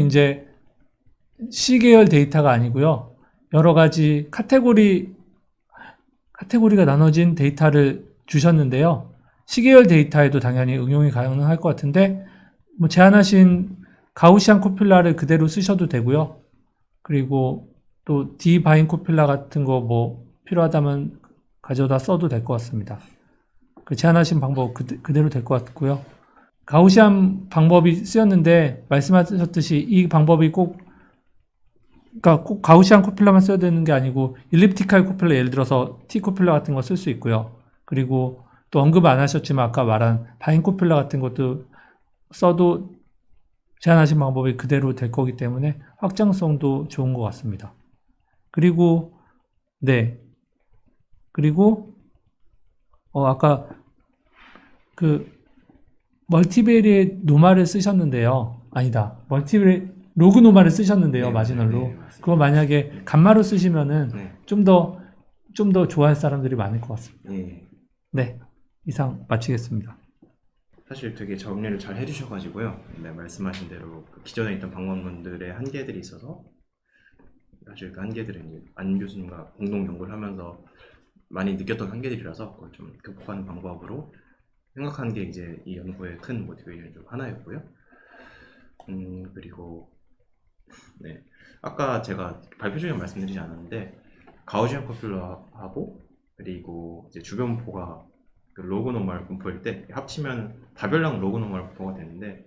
이제 C계열 데이터가 아니고요. 여러 가지 카테고리가 나눠진 데이터를 주셨는데요. C계열 데이터에도 당연히 응용이 가능할 것 같은데 뭐 제안하신 가우시안 코필라를 그대로 쓰셔도 되고요. 그리고 또 D 바인 코필라 같은 거 뭐 필요하다면 가져다 써도 될 것 같습니다. 그 제안하신 방법 그대로 될 것 같고요. 가우시안 방법이 쓰였는데 말씀하셨듯이 이 방법이 꼭 가우시안 코필라만 써야 되는 게 아니고 일립티칼 코필라 예를 들어서 T 코필라 같은 거 쓸 수 있고요. 그리고 또 언급 안 하셨지만 아까 말한 바인 코필라 같은 것도 써도 제안하신 방법이 그대로 될 거기 때문에 확장성도 좋은 것 같습니다. 그리고 아까 멀티베리에 노마를 쓰셨는데요. 아니다. 로그 노마를 쓰셨는데요. 마지널로. 그거 만약에 감마로 쓰시면은 좀 더 좋아할 사람들이 많을 것 같습니다. 네. 이상 마치겠습니다. 사실 되게 정리를 잘 해주셔가지고요. 말씀하신 대로 기존에 있던 방법론들의 한계들이 있어서 사실 그 한계들은 이제 안 교수님과 공동 연구를 하면서 많이 느꼈던 한계들이라서 그걸 좀 극복하는 방법으로 생각하는 게 이제 이 연구의 큰 모티베이션 중 하나였고요. 그리고 아까 제가 발표 중에 말씀드리지 않았는데 가우시안 코필라하고 그리고 이제 주변 분포가 로그 노멀 분포일 때 합치면 다별량 로그 노멀 분포가 되는데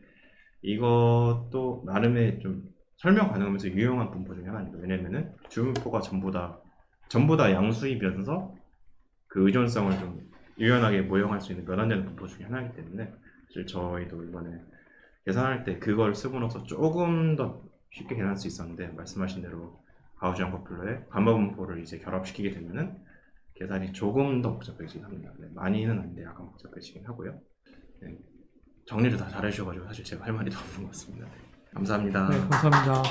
이것도 나름의 좀 설명 가능하면서 유용한 분포 중에 하나입니다. 왜냐면은 주변 분포가 전부 다 양수이면서 그 의존성을 좀 유연하게 모형할 수 있는 면한되는 분포 중에 하나이기 때문에 사실 저희도 이번에 계산할 때 그걸 쓰고나서 조금 더 쉽게 계산할 수 있었는데 말씀하신 대로 가우시안 코필라의 감마 분포를 이제 결합시키게 되면은 계산이 조금 더 복잡해지긴 합니다. 많이는 아닌데 약간 복잡해지긴 하고요. 정리를 다 잘 해주셔가지고 사실 제가 할 말이 더 없는 것 같습니다. 감사합니다. 네, 감사합니다.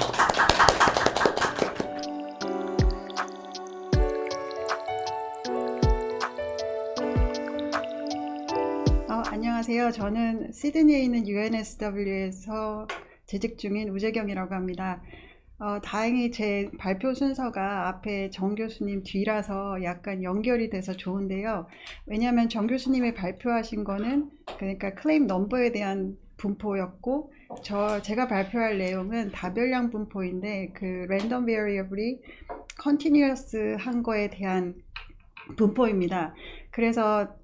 안녕하세요. 저는 시드니에 있는 UNSW에서 재직 중인 우재경이라고 합니다. 다행히 제 발표 순서가 앞에 정 교수님 뒤라서 약간 연결이 돼서 좋은데요. 왜냐하면 정 교수님이 발표하신 거는 그러니까 클레임 넘버에 대한 분포였고 제가 발표할 내용은 다별량 분포인데 그 랜덤 베리어블이 컨티뉴어스 한 거에 대한 분포입니다. 그래서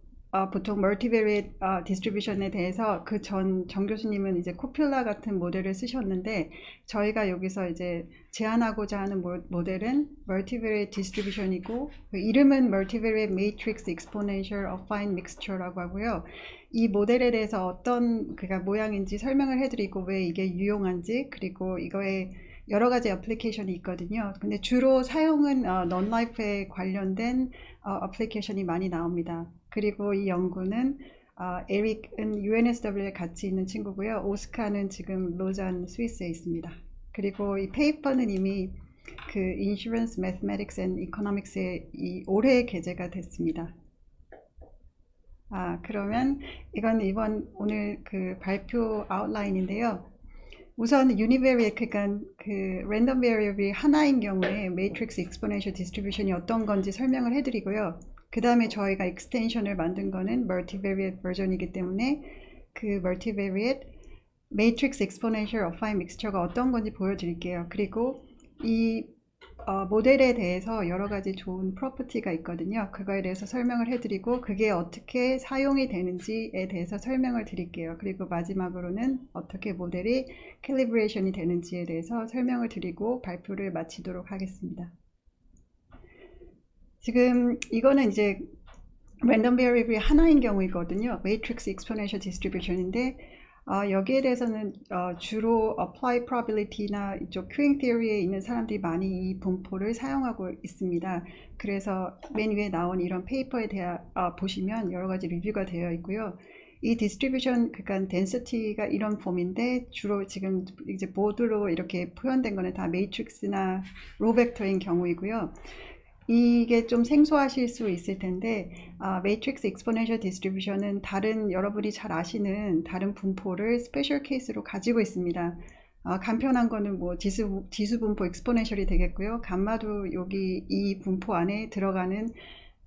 보통 멀티베리에이트 디스트리뷰션에 대해서 그 정 교수님은 이제 코필라 같은 모델을 쓰셨는데 저희가 여기서 이제 제안하고자 하는 모델은 멀티베리에이트 디스트리뷰션이고 그 이름은 멀티베리에이트 매트릭스 익스포넨셜 어파인 믹스처라고 하고요. 이 모델에 대해서 어떤 모양인지 설명을 해드리고 왜 이게 유용한지 그리고 이거에 여러 가지 애플리케이션이 있거든요. 근데 주로 사용은 non-life에 관련된 애플리케이션이 많이 나옵니다. 그리고 이 연구는 에릭은 UNSW에 같이 있는 친구고요. 오스카는 지금 로잔 스위스에 있습니다. 그리고 이 페이퍼는 이미 그 Insurance, Mathematics and Economics에 이 올해 게재가 됐습니다. 그러면 이건 오늘 그 발표 아웃라인인데요. 우선 univariate, 그러니까 그 랜덤 베리어블이 하나인 경우에 매트릭스 익스포넨셜 디스트리뷰션이 어떤 건지 설명을 해드리고요. 그 다음에 저희가 익스텐션을 만든 거는 멀티베리에이트 버전이기 때문에 그 멀티베리에이트 매트릭스 익스포넨셜 어파인 믹스처가 어떤 건지 보여드릴게요. 그리고 이 모델에 대해서 여러 가지 좋은 프로퍼티가 있거든요. 그거에 대해서 설명을 해드리고 그게 어떻게 사용이 되는지에 대해서 설명을 드릴게요. 그리고 마지막으로는 어떻게 모델이 캘리브레이션이 되는지에 대해서 설명을 드리고 발표를 마치도록 하겠습니다. 지금 이거는 이제 랜덤 베리어블이 하나인 경우이거든요. 매트릭스 익스포넨셜 디스트리뷰션인데 여기에 대해서는 주로 Applied Probability나 이쪽 Queuing Theory에 있는 사람들이 많이 이 분포를 사용하고 있습니다. 그래서 맨 위에 나온 이런 페이퍼에 대해 보시면 여러 가지 리뷰가 되어 있고요. 이 디스트리뷰션, 그러니까 density가 이런 폼인데 주로 지금 이제 보드로 이렇게 표현된 거는 다 매트릭스나 로 벡터인 경우이고요. 이게 좀 생소하실 수 있을 텐데 매트릭스 익스포넨셜 디스트리뷰션은 다른 여러분이 잘 아시는 다른 분포를 스페셜 케이스로 가지고 있습니다. 간편한 거는 뭐 지수 분포 익스포넨셜이 되겠고요. 감마도 여기 이 분포 안에 들어가는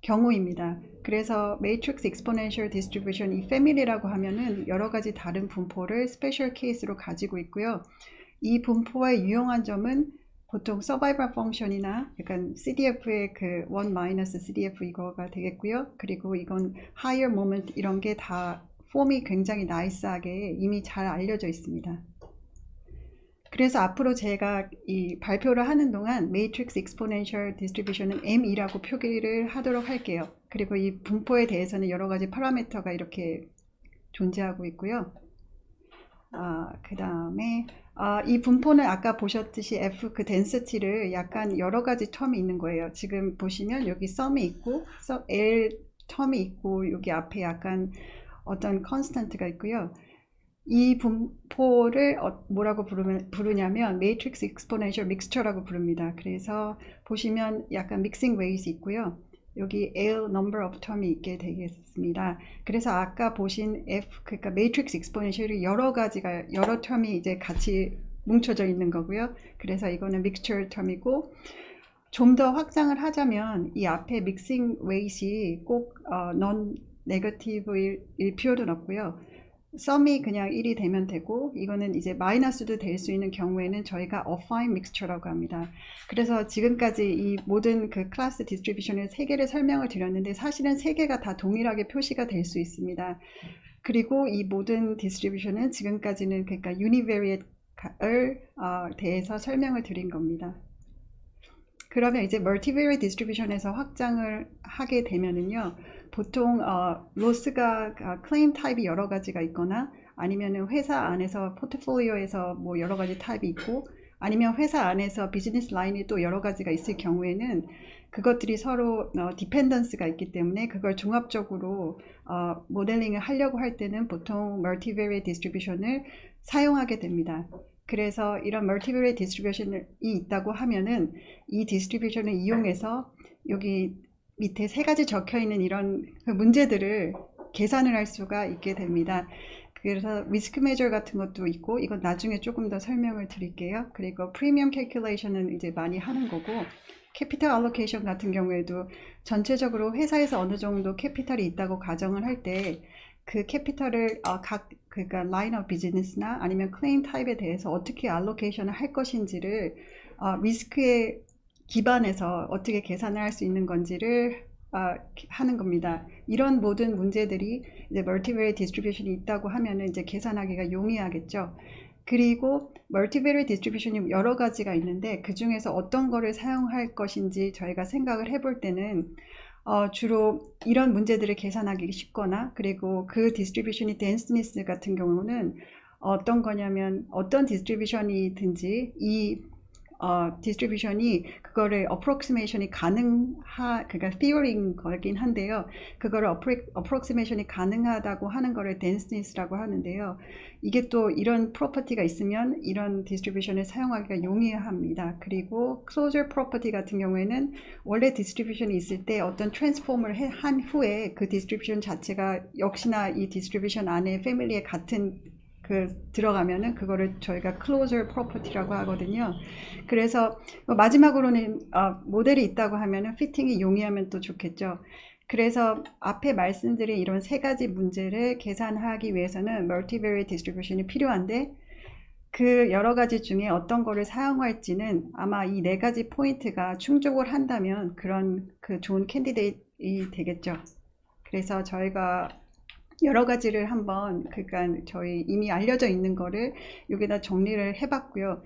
경우입니다. 그래서 매트릭스 익스포넨셜 디스트리뷰션 이 패밀리라고 하면은 여러 가지 다른 분포를 스페셜 케이스로 가지고 있고요. 이 분포의 유용한 점은 보통 서바이벌 펑션이나 약간 CDF의 그 1-CDF 이거가 되겠고요. 그리고 이건 higher moment 이런 게 다 폼이 굉장히 나이스하게 이미 잘 알려져 있습니다. 그래서 앞으로 제가 이 발표를 하는 동안 매트릭스 익스포넨셜 디스트리뷰션은 M2라고 표기를 하도록 할게요. 그리고 이 분포에 대해서는 여러 가지 파라미터가 이렇게 존재하고 있고요. 그 다음에 이 분포는 아까 보셨듯이 F 그 density를 약간 여러 가지 텀이 있는 거예요. 지금 보시면 여기 sum이 있고 L 텀이 있고 여기 앞에 약간 어떤 constant가 있고요. 이 분포를 뭐라고 부르냐면 매트릭스 익스포넨셜 믹스처라고 부릅니다. 그래서 보시면 약간 믹싱 웨이스 있고요. 여기 L number of term이 있게 되겠습니다. 그래서 아까 보신 F, 그러니까 매트릭스 익스포넨셜이 여러 term이 이제 같이 뭉쳐져 있는 거고요. 그래서 이거는 믹스처 term이고, 좀 더 확장을 하자면 이 앞에 믹싱 웨이트이 꼭 non negative일 필요는 없고요. 썸이 그냥 1이 되면 되고, 이거는 이제 마이너스도 될 수 있는 경우에는 저희가 affine mixture라고 합니다. 그래서 지금까지 이 모든 그 클래스 디스트리뷰션의 3개를 설명을 드렸는데 사실은 3개가 다 동일하게 표시가 될 수 있습니다. 그리고 이 모든 디스트리뷰션은 지금까지는 그러니까 univariate를 대해서 설명을 드린 겁니다. 그러면 이제 멀티베리에이트 디스트리뷰션에서 확장을 하게 되면은요, 보통 로스가 클레임 타입이 여러 가지가 있거나 아니면은 회사 안에서 포트폴리오에서 뭐 여러 가지 타입이 있고 아니면 회사 안에서 비즈니스 라인이 또 여러 가지가 있을 경우에는 그것들이 서로 디펜던스가 있기 때문에 그걸 종합적으로 모델링을 하려고 할 때는 보통 멀티베리에이트 디스트리뷰션을 사용하게 됩니다. 그래서 이런 멀티베리에이트 디스트리뷰션이 있다고 하면은 이 디스트리뷰션을 이용해서 여기 밑에 3가지 적혀 있는 이런 문제들을 계산을 할 수가 있게 됩니다. 그래서 리스크 메저 같은 것도 있고, 이건 나중에 조금 더 설명을 드릴게요. 그리고 프리미엄 캘큘레이션은 이제 많이 하는 거고, 캐피탈 알로케이션 같은 경우에도 전체적으로 회사에서 어느 정도 캐피탈이 있다고 가정을 할 때 그 캐피탈을 그러니까 라인 오브 비즈니스나 아니면 클레임 타입에 대해서 어떻게 알로케이션을 할 것인지를 리스크에 기반해서 어떻게 계산을 할 수 있는 건지를 하는 겁니다. 이런 모든 문제들이 이제 멀티베리에이트 디스트리뷰션이 있다고 하면은 이제 계산하기가 용이하겠죠. 그리고 멀티베리에이트 디스트리뷰션이 여러 가지가 있는데 그 중에서 어떤 거를 사용할 것인지 저희가 생각을 해볼 때는 주로 이런 문제들을 계산하기 쉽거나, 그리고 그 디스트리뷰션이 덴스니스 같은 경우는 어떤 거냐면 어떤 디스트리뷰션이든지 이 디스트리뷰션이 그거를 approximation이 그러니까 theory인 거긴 한데요. 그거를 approximation이 가능하다고 하는 거를 denseness라고 하는데요. 이게 또 이런 프로퍼티가 있으면 이런 디스트리뷰션을 사용하기가 용이합니다. 그리고 closure property 같은 경우에는 원래 디스트리뷰션이 있을 때 어떤 트랜스폼을 한 후에 그 디스트리뷰션 자체가 역시나 이 디스트리뷰션 안에 패밀리에 같은 들어가면은 그거를 저희가 closure property라고 하거든요. 그래서 마지막으로는 모델이 있다고 하면은 피팅이 용이하면 또 좋겠죠. 그래서 앞에 말씀드린 이런 세 가지 문제를 계산하기 위해서는 multivariate distribution이 필요한데 그 여러 가지 중에 어떤 거를 사용할지는 아마 이 네 가지 포인트가 충족을 한다면 그런 좋은 캔디데이트이 되겠죠. 그래서 저희가 여러 가지를 한번 그러니까 저희 이미 알려져 있는 거를 여기다 정리를 해봤고요.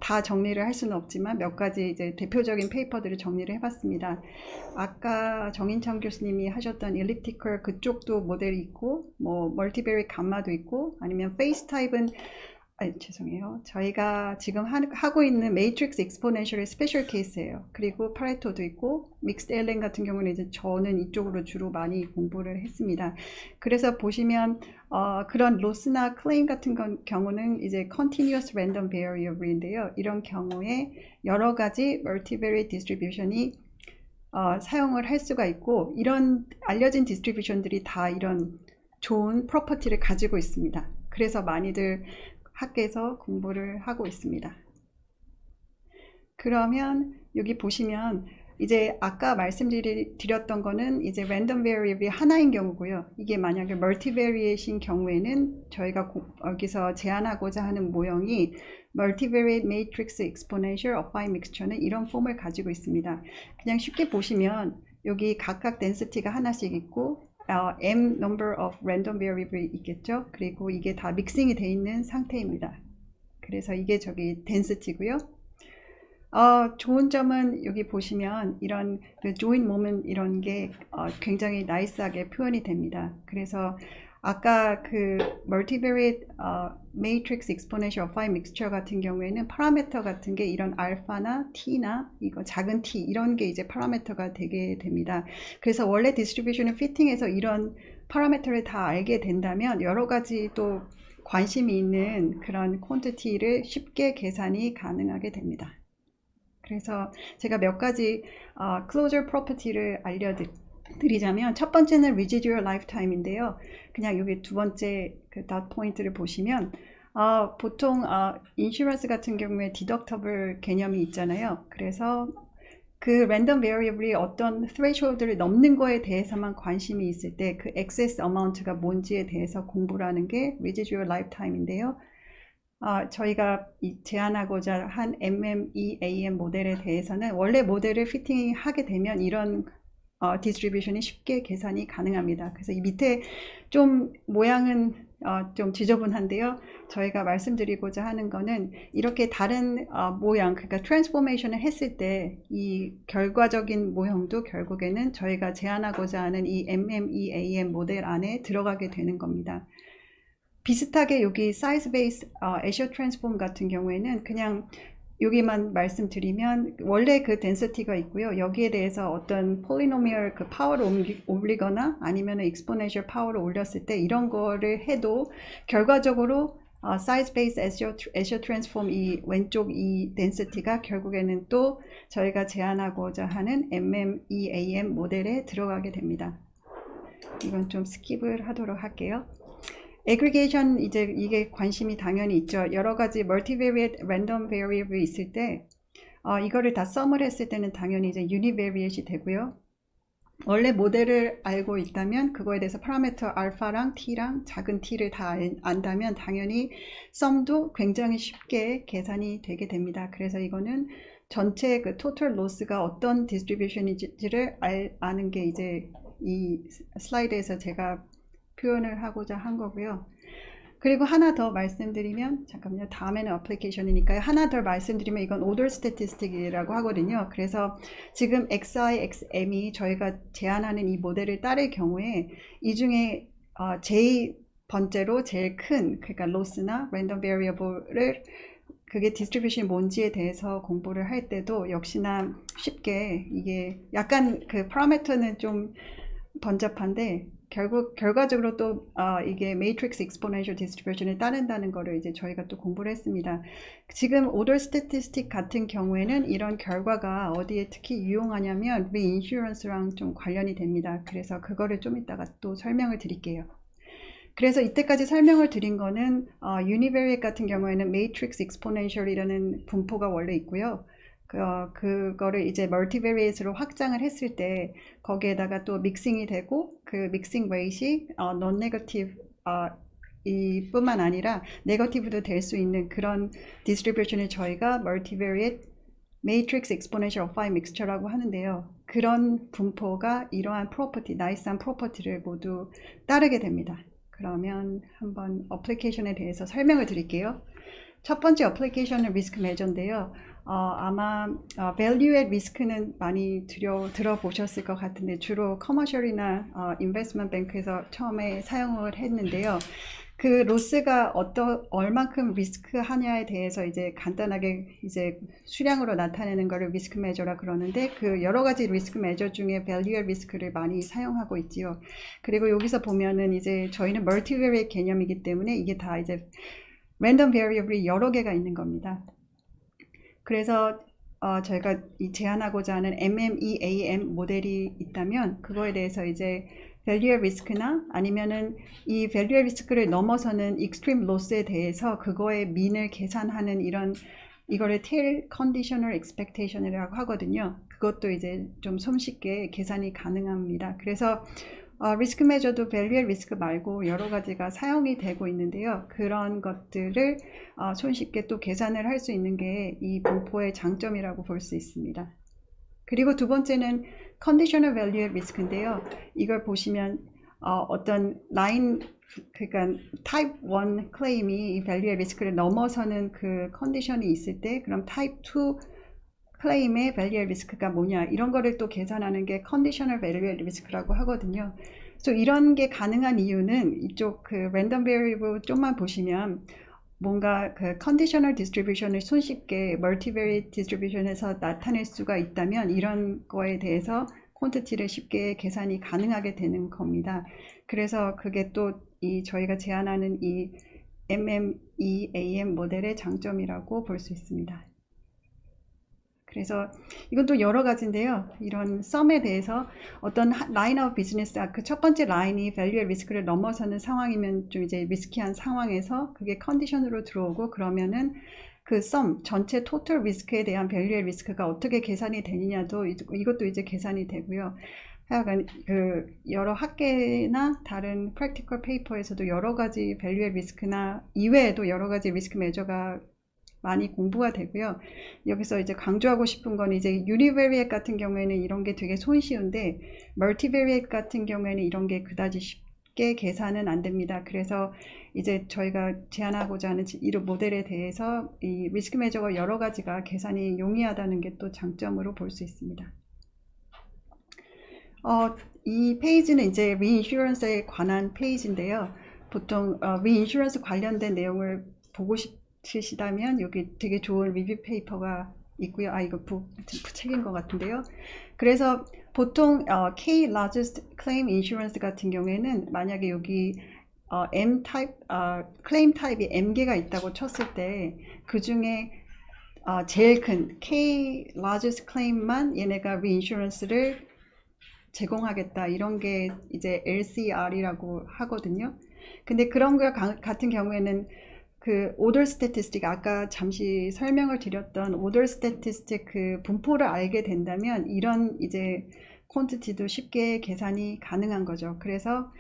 다 정리를 할 수는 없지만 몇 가지 이제 대표적인 페이퍼들을 정리를 해봤습니다. 아까 정인창 교수님이 하셨던 엘립티컬 그쪽도 모델이 있고, 뭐 멀티베리트 감마도 있고, 아니면 페이스 타입은 죄송해요. 저희가 지금 하고 있는 매트릭스 익스포넨셜의 스페셜 케이스예요. 그리고 파레토도 있고 믹스드 LN 같은 경우는 이제 저는 이쪽으로 주로 많이 공부를 했습니다. 그래서 보시면 그런 로스나 클레임 같은 경우는 이제 continuous random variable인데요. 이런 경우에 여러 가지 multivariate distribution이 사용을 할 수가 있고 이런 알려진 디스트리뷰션들이 다 이런 좋은 프로퍼티를 가지고 있습니다. 그래서 많이들 학교에서 공부를 하고 있습니다. 그러면 여기 보시면 이제 아까 말씀드렸던 거는 이제 랜덤 베리애블이 하나인 경우고요. 이게 만약에 멀티베리에이트인 경우에는 저희가 여기서 제안하고자 하는 모형이 멀티베리에이트 매트릭스 익스포넨셜 어파인 믹스처는 이런 폼을 가지고 있습니다. 그냥 쉽게 보시면 여기 각각 덴시티가 하나씩 있고 m number of random variable이 있겠죠. 그리고 이게 다 믹싱이 되어 있는 상태입니다. 그래서 이게 저기 density고요. 좋은 점은 여기 보시면 이런 join moment 이런 게 굉장히 나이스하게 표현이 됩니다. 그래서 아까 multivariate matrix exponential affine mixture 같은 경우에는 파라미터 같은 게 이런 알파나 t나 이거 작은 t 이런 게 이제 파라미터가 되게 됩니다. 그래서 원래 디스트리뷰션을 피팅해서 이런 파라미터를 다 알게 된다면 여러 가지 또 관심이 있는 그런 퀀티티를 쉽게 계산이 가능하게 됩니다. 그래서 제가 몇 가지 closure property를 알려드리자면 첫 번째는 residual lifetime인데요. 그냥 여기 두 번째 dot 포인트를 보시면 보통 인슈런스 같은 경우에 디덕터블 개념이 있잖아요. 그래서 그 랜덤 베리애블이 어떤 threshold를 넘는 거에 대해서만 관심이 있을 때 그 excess amount가 뭔지에 대해서 공부를 하는 게 residual lifetime인데요. 저희가 제안하고자 한 MMEAM 모델에 대해서는 원래 모델을 피팅하게 되면 이런 디스트리뷰션이 쉽게 계산이 가능합니다. 그래서 이 밑에 좀 모양은 좀 지저분한데요. 저희가 말씀드리고자 하는 거는 이렇게 다른 모양, 그러니까 트랜스포메이션을 했을 때 이 결과적인 모형도 결국에는 저희가 제안하고자 하는 이 MMEAM 모델 안에 들어가게 되는 겁니다. 비슷하게 여기 사이즈 베이스 애셔 트랜스폼 같은 경우에는 그냥 여기만 말씀드리면 원래 그 덴시티가 있고요. 여기에 대해서 어떤 폴리노미얼 그 파워를 올리거나 아니면 익스포넨셜 파워를 올렸을 때 이런 거를 해도 결과적으로 사이즈 베이스 애셔 트랜스폼 이 왼쪽 이 덴시티가 결국에는 또 저희가 제안하고자 하는 MMEAM 모델에 들어가게 됩니다. 이건 좀 스킵을 하도록 할게요. aggregation 이제 이게 관심이 당연히 있죠. 여러 가지 multivariate random variable 있을 때 이거를 다 썸을 했을 때는 당연히 이제 univariate이 되고요. 원래 모델을 알고 있다면 그거에 대해서 파라미터 알파랑 t랑 작은 t를 다 안다면 당연히 썸도 굉장히 쉽게 계산이 되게 됩니다. 그래서 이거는 전체 그 total loss가 어떤 distribution인지를 아는 게 이제 이 슬라이드에서 제가 표현을 하고자 한 거고요. 그리고 하나 더 말씀드리면 잠깐만요. 다음에는 어플리케이션이니까요. 하나 더 말씀드리면 이건 오더 스태티스틱이라고 하거든요. 그래서 지금 XI, XM이 저희가 제안하는 이 모델을 따를 경우에 이 중에 제일 번째로 제일 큰 그러니까 로스나 랜덤 베리애블을 그게 디스트리뷰션이 뭔지에 대해서 공부를 할 때도 역시나 쉽게 이게 약간 그 파라미터는 좀 번잡한데 결과적으로 또 이게 매트릭스 익스포넨셜 디스트리뷰션을 따른다는 거를 이제 저희가 또 공부를 했습니다. 지금 오더 스태티스틱 같은 경우에는 이런 결과가 어디에 특히 유용하냐면 리인슈런스랑 좀 관련이 됩니다. 그래서 그거를 좀 이따가 또 설명을 드릴게요. 그래서 이때까지 설명을 드린 거는 유니베리에이트 같은 경우에는 매트릭스 익스포넨셜이라는 분포가 원래 있고요. 그거를 이제 멀티베리에이트로 확장을 했을 때 거기에다가 또 믹싱이 되고 그 믹싱 웨이트이 non 네거티브 이뿐만 아니라 네거티브도 될 수 있는 그런 디스트리뷰션을 저희가 멀티베리에이트 매트릭스 익스포넨셜 어파인 믹스처라고 하는데요. 그런 분포가 이러한 프로퍼티, 나이스한 프로퍼티를 모두 따르게 됩니다. 그러면 한번 어플리케이션에 대해서 설명을 드릴게요. 첫 번째 어플리케이션은 리스크 매저인데요. 아마 value at risk는 많이 들어보셨을 것 같은데 주로 커머셜이나 인베스트먼트 뱅크에서 처음에 사용을 했는데요. 그 로스가 얼만큼 리스크 하냐에 대해서 이제 간단하게 이제 수량으로 나타내는 거를 리스크 매저라 그러는데 그 여러 가지 리스크 매저 중에 value at risk를 많이 사용하고 있지요. 그리고 여기서 보면은 이제 저희는 멀티베리에이트 개념이기 때문에 이게 다 이제 랜덤 베리어블이 여러 개가 있는 겁니다. 그래서 저희가 제안하고자 하는 MMEAM 모델이 있다면 그거에 대해서 이제 value at risk나 아니면은 이 value at risk를 넘어서는 extreme loss에 대해서 그거의 민을 계산하는 이거를 tail conditional expectation이라고 하거든요. 그것도 이제 좀 손쉽게 계산이 가능합니다. 그래서 리스크 매저도 value at risk 말고 여러 가지가 사용이 되고 있는데요. 그런 것들을 손쉽게 또 계산을 할 수 있는 게 이 분포의 장점이라고 볼 수 있습니다. 그리고 두 번째는 conditional value at risk인데요. 이걸 보시면 어떤 라인, 그러니까 type 1 클레임이 이 value at risk를 넘어서는 그 컨디션이 있을 때 그럼 type 2 클레임의 value at risk가 뭐냐 이런 거를 또 계산하는 게 conditional value at risk라고 하거든요. 그래서 이런 게 가능한 이유는 이쪽 그 random variable 좀만 보시면 뭔가 그 conditional distribution을 손쉽게 multivariate distribution에서 나타낼 수가 있다면 이런 거에 대해서 퀀티티를 쉽게 계산이 가능하게 되는 겁니다. 그래서 그게 또 저희가 제안하는 이 MMEAM 모델의 장점이라고 볼 수 있습니다. 그래서 이건 또 여러 가지인데요. 이런 썸에 대해서 어떤 라인 오브 비즈니스, 그 첫 번째 라인이 value at risk를 넘어서는 상황이면 좀 이제 리스키한 상황에서 그게 컨디션으로 들어오고 그러면은 그 썸, 전체 토탈 리스크에 대한 value at risk가 어떻게 계산이 되느냐도 이것도 이제 계산이 되고요. 하여간 그 여러 학계나 다른 practical paper에서도 여러 가지 value at risk나 이외에도 여러 가지 리스크 매저가 많이 공부가 되고요. 여기서 이제 강조하고 싶은 건 이제 univariate 같은 경우에는 이런 게 되게 손쉬운데 multivariate 같은 경우에는 이런 게 그다지 쉽게 계산은 안 됩니다. 그래서 이제 저희가 제안하고자 하는 이 모델에 대해서 이 리스크 매저가 여러 가지가 계산이 용이하다는 게 또 장점으로 볼 수 있습니다. 이 페이지는 이제 reinsurance에 관한 페이지인데요. 보통 reinsurance 관련된 내용을 보고 싶으시다면 여기 되게 좋은 리뷰 페이퍼가 있고요. 이거 책인 것 같은데요. 그래서 보통 K largest claim insurance 같은 경우에는 만약에 여기 M 타입 클레임 타입이 M개가 있다고 쳤을 때 그 중에 제일 큰 K largest claim만 얘네가 reinsurance를 제공하겠다 이런 게 이제 LCR이라고 하거든요. 근데 그런 거 같은 경우에는 그 order statistic 아까 잠시 설명을 드렸던 order statistic 그 분포를 알게 된다면 이런 이제 퀀티티도 쉽게 계산이 가능한 거죠. 그래서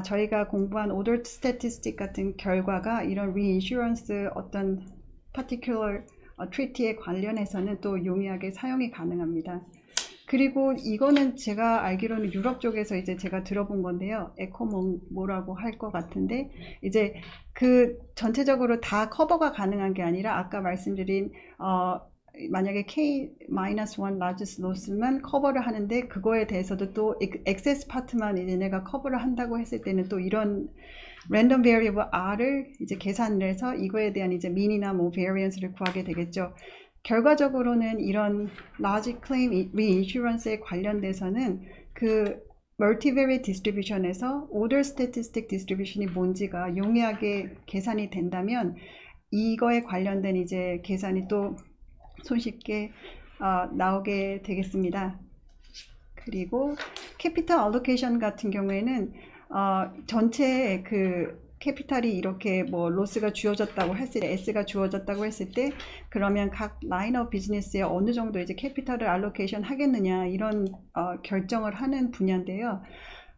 저희가 공부한 order statistic 같은 결과가 이런 reinsurance 어떤 particular treaty에 관련해서는 또 용이하게 사용이 가능합니다. 그리고 이거는 제가 알기로는 유럽 쪽에서 이제 제가 들어본 건데요. 에코모라고 할 것 같은데 이제 그 전체적으로 다 커버가 가능한 게 아니라 아까 말씀드린 만약에 K-1 largest loss만 커버를 하는데 그거에 대해서도 또 excess 파트만 얘네가 커버를 한다고 했을 때는 또 이런 random variable R을 이제 계산을 해서 이거에 대한 이제 mean이나 뭐 variance를 구하게 되겠죠. 결과적으로는 이런 large claim reinsurance에 관련돼서는 그 multivariate distribution에서 order statistic distribution이 뭔지가 용이하게 계산이 된다면 이거에 관련된 이제 계산이 또 손쉽게 나오게 되겠습니다. 그리고 캐피탈 알로케이션 같은 경우에는 전체 그 캐피탈이 이렇게 뭐 로스가 주어졌다고 했을 때, S가 주어졌다고 했을 때 그러면 각 라인 오브 비즈니스에 어느 정도 이제 캐피탈을 알로케이션 하겠느냐 이런 결정을 하는 분야인데요.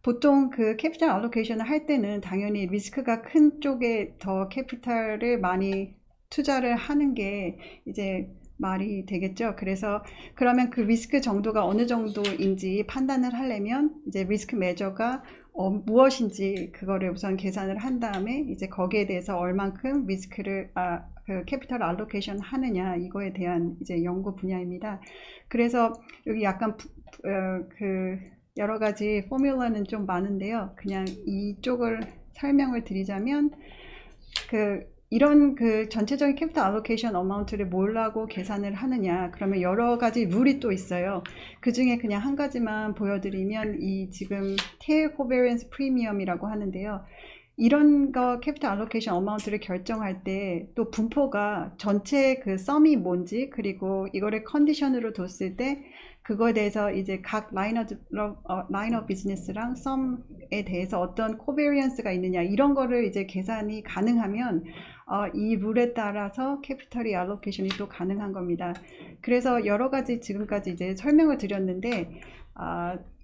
보통 그 캐피탈 알로케이션을 할 때는 당연히 리스크가 큰 쪽에 더 캐피탈을 많이 투자를 하는 게 이제 말이 되겠죠. 그래서 그러면 그 리스크 정도가 어느 정도인지 판단을 하려면 이제 리스크 매저가 무엇인지 그거를 우선 계산을 한 다음에 이제 거기에 대해서 얼만큼 리스크를 그 캐피탈 알로케이션 하느냐 이거에 대한 이제 연구 분야입니다. 그래서 여기 약간 그 여러 가지 포뮬러는 좀 많은데요. 그냥 이쪽을 설명을 드리자면 이런 그 전체적인 캐피탈 알로케이션 어마운트를 뭐라고 계산을 하느냐 그러면 여러 가지 룰이 또 있어요. 그 중에 그냥 한 가지만 보여드리면 이 지금 테일 코베리언스 프리미엄이라고 하는데요. 이런 거 캐피탈 알로케이션 어마운트를 결정할 때 또 분포가 전체 그 썸이 뭔지 그리고 이거를 컨디션으로 뒀을 때 그거에 대해서 이제 각 라인 오브 비즈니스랑 썸에 대해서 어떤 코베리언스가 있느냐 이런 거를 이제 계산이 가능하면 이 룰에 따라서 캐피털이 알로케이션이 또 가능한 겁니다. 그래서 여러 가지 지금까지 이제 설명을 드렸는데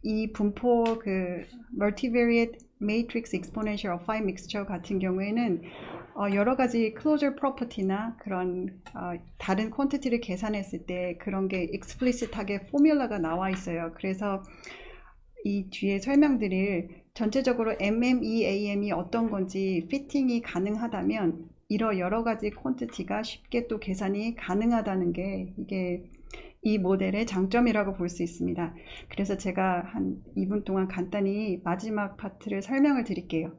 이 분포 그 multivariate matrix exponential affine mixture 같은 경우에는 여러 가지 closure property나 그런 다른 퀀티티를 계산했을 때 그런 게 explicit하게 포뮬러가 나와 있어요. 그래서 이 뒤에 설명드릴 전체적으로 MMEAM이 어떤 건지 피팅이 가능하다면 이런 여러 가지 퀀티티가 쉽게 또 계산이 가능하다는 게 이게 이 모델의 장점이라고 볼 수 있습니다. 그래서 제가 한 2분 동안 간단히 마지막 파트를 설명을 드릴게요.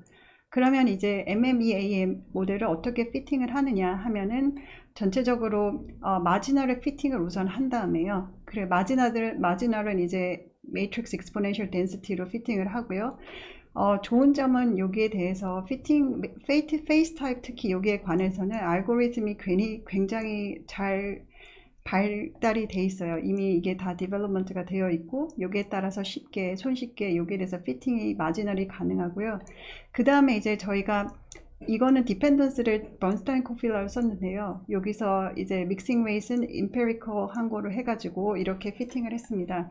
그러면 이제 MMEAM 모델을 어떻게 피팅을 하느냐 하면은 전체적으로 마지널을 피팅을 우선 한 다음에요. 그래 마지널은 이제 매트릭스 익스포넨셜 덴시티로 피팅을 하고요. 좋은 점은 여기에 대해서 피팅 페이스 타입 특히 여기에 관해서는 알고리즘이 굉장히 잘 발달이 돼 있어요. 이미 이게 다 디벨롭먼트가 되어 있고 여기에 따라서 손쉽게 여기에 대해서 피팅이 마지널이 가능하고요. 그 다음에 이제 저희가 이거는 디펜던스를 번스타인 코필러를 썼는데요. 여기서 이제 믹싱 웨이트는 임페리컬 한 거로 해가지고 이렇게 피팅을 했습니다.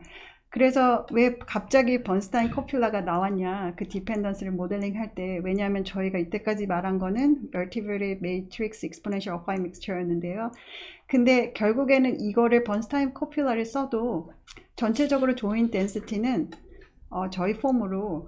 그래서 왜 갑자기 번스타인 코필러가 나왔냐 그 디펜던스를 모델링 할 때 왜냐하면 저희가 이때까지 말한 거는 멀티버리에이트 매트릭스 익스포넨셜 어파인 믹스처였는데요. 근데 결국에는 이거를 번스타인 코필러를 써도 전체적으로 조인 덴시티는 저희 폼으로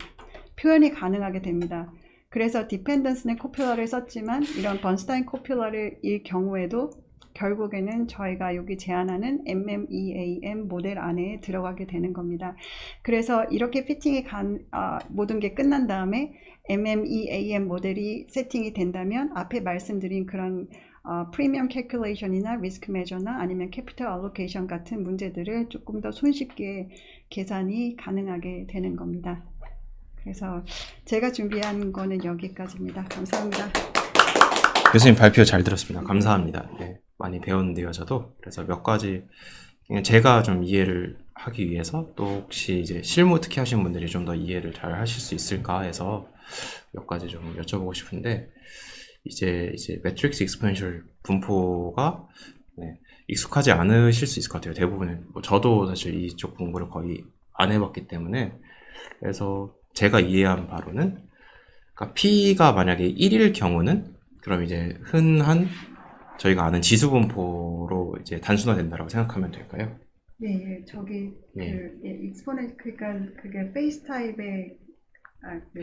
표현이 가능하게 됩니다. 그래서 디펜던스는 코필러를 썼지만 이런 번스타인 코필러일 경우에도 결국에는 저희가 여기 제안하는 MMEAM 모델 안에 들어가게 되는 겁니다. 그래서 이렇게 피팅이 모든 게 끝난 다음에 MMEAM 모델이 세팅이 된다면 앞에 말씀드린 그런 프리미엄 캘큘레이션이나 리스크 매저나 아니면 캐피털 알로케이션 같은 문제들을 조금 더 손쉽게 계산이 가능하게 되는 겁니다. 그래서 제가 준비한 거는 여기까지입니다. 감사합니다. 교수님 발표 잘 들었습니다. 감사합니다. 네, 많이 배웠는데요, 저도. 그래서 몇 가지 그냥 제가 좀 이해를 하기 위해서 또 혹시 이제 실무 특히 하시는 분들이 좀 더 이해를 잘 하실 수 있을까 해서 몇 가지 좀 여쭤보고 싶은데 이제 매트릭스 익스포넨셜 분포가 익숙하지 않으실 수 있을 것 같아요. 대부분은 저도 사실 이쪽 공부를 거의 안 해봤기 때문에 그래서 제가 이해한 바로는 그러니까 P가 만약에 1일 경우는 그럼 이제 흔한 저희가 아는 지수 분포로 이제 단순화된다라고 생각하면 될까요? 네, 저기 익스포넨 그러니까 그게 페이스 타입의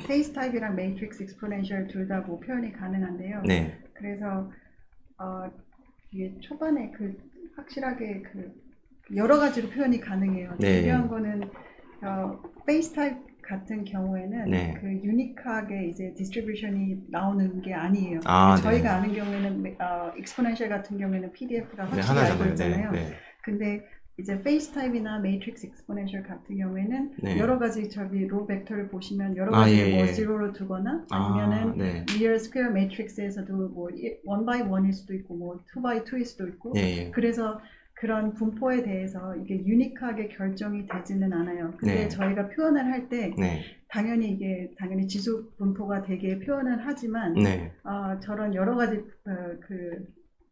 페이스 타입이랑 매트릭스 익스포넨셜 둘 다 뭐 표현이 가능한데요. 네. 그래서 이게 초반에 확실하게 여러 가지로 표현이 가능해요. 네. 중요한 거는 베이스 타입 같은 경우에는 네. 그 유니크하게 이제 디스트리뷰션이 나오는 게 아니에요. 아, 저희가 네. 아는 경우에는 exponential 같은 경우에는 PDF가 네, 확실히 알고 하나잖아요. 있잖아요. 네. 근데 이제 페이스 타입이나 매트릭스 익스포넨셜 같은 경우에는 네. 여러 가지 저기 로 벡터를 보시면 여러 아, 가지를 예, 뭐 예. 제로로 두거나 아, 아니면은 네. 리얼 스퀘어 매트릭스에서도 뭐 1x1일 수도 있고 뭐 2x2일 수도 있고 예. 그래서 그런 분포에 대해서 이게 유니크하게 결정이 되지는 않아요. 근데 네. 저희가 표현을 할 때 네. 당연히 지수 분포가 되게 표현을 하지만 네. 저런 여러 가지 그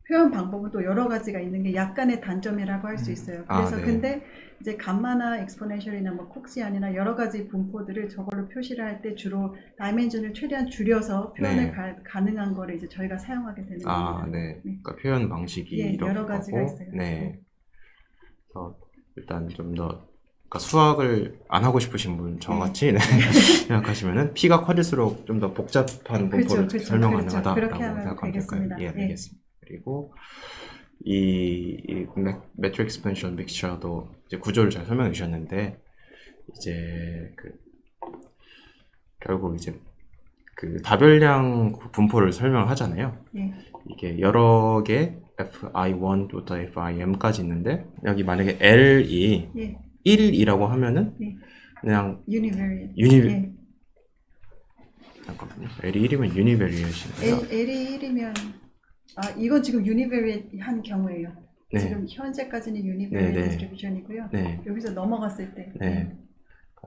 표현 방법은 또 여러 가지가 있는 게 약간의 단점이라고 할 수 있어요. 그래서 네. 근데 이제 감마나 익스포넨셜이나 뭐 콕시안이나 여러 가지 분포들을 저걸로 표시를 할 때 주로 다이멘션을 최대한 줄여서 표현을 네. 가능한 거를 이제 저희가 사용하게 되는 겁니다. 네. 그러니까 표현 방식이 예, 이런 여러 가지가 거고. 있어요. 네. 그래서 일단 좀 더 그러니까 수학을 안 하고 싶으신 분 저같이 네. 생각하시면은 P가 커질수록 좀 더 복잡한 분포를 설명 가능하다라고 그렇게 하면 생각하면 되겠습니다. 될까요? 예, 예. 알겠습니다. 그리고 이 매트릭 익스펜션 믹스처도 이제 구조를 잘 설명해 주셨는데 이제 결국 이제 다별량 분포를 설명을 하잖아요. 예. 이게 여러 개 fi1부터 fim까지 있는데 여기 만약에 L이 예. 1이라고 하면은 예. 그냥 유니베리엣. 예. 잠깐만요. L이 1이면 유니베리엣이에요. L이 1이면 이건 지금 유니베리엣 한 경우예요. 네. 지금 현재까지는 유니베리엣 네, 네. 디스트리뷰션이고요. 네. 여기서 넘어갔을 때 네.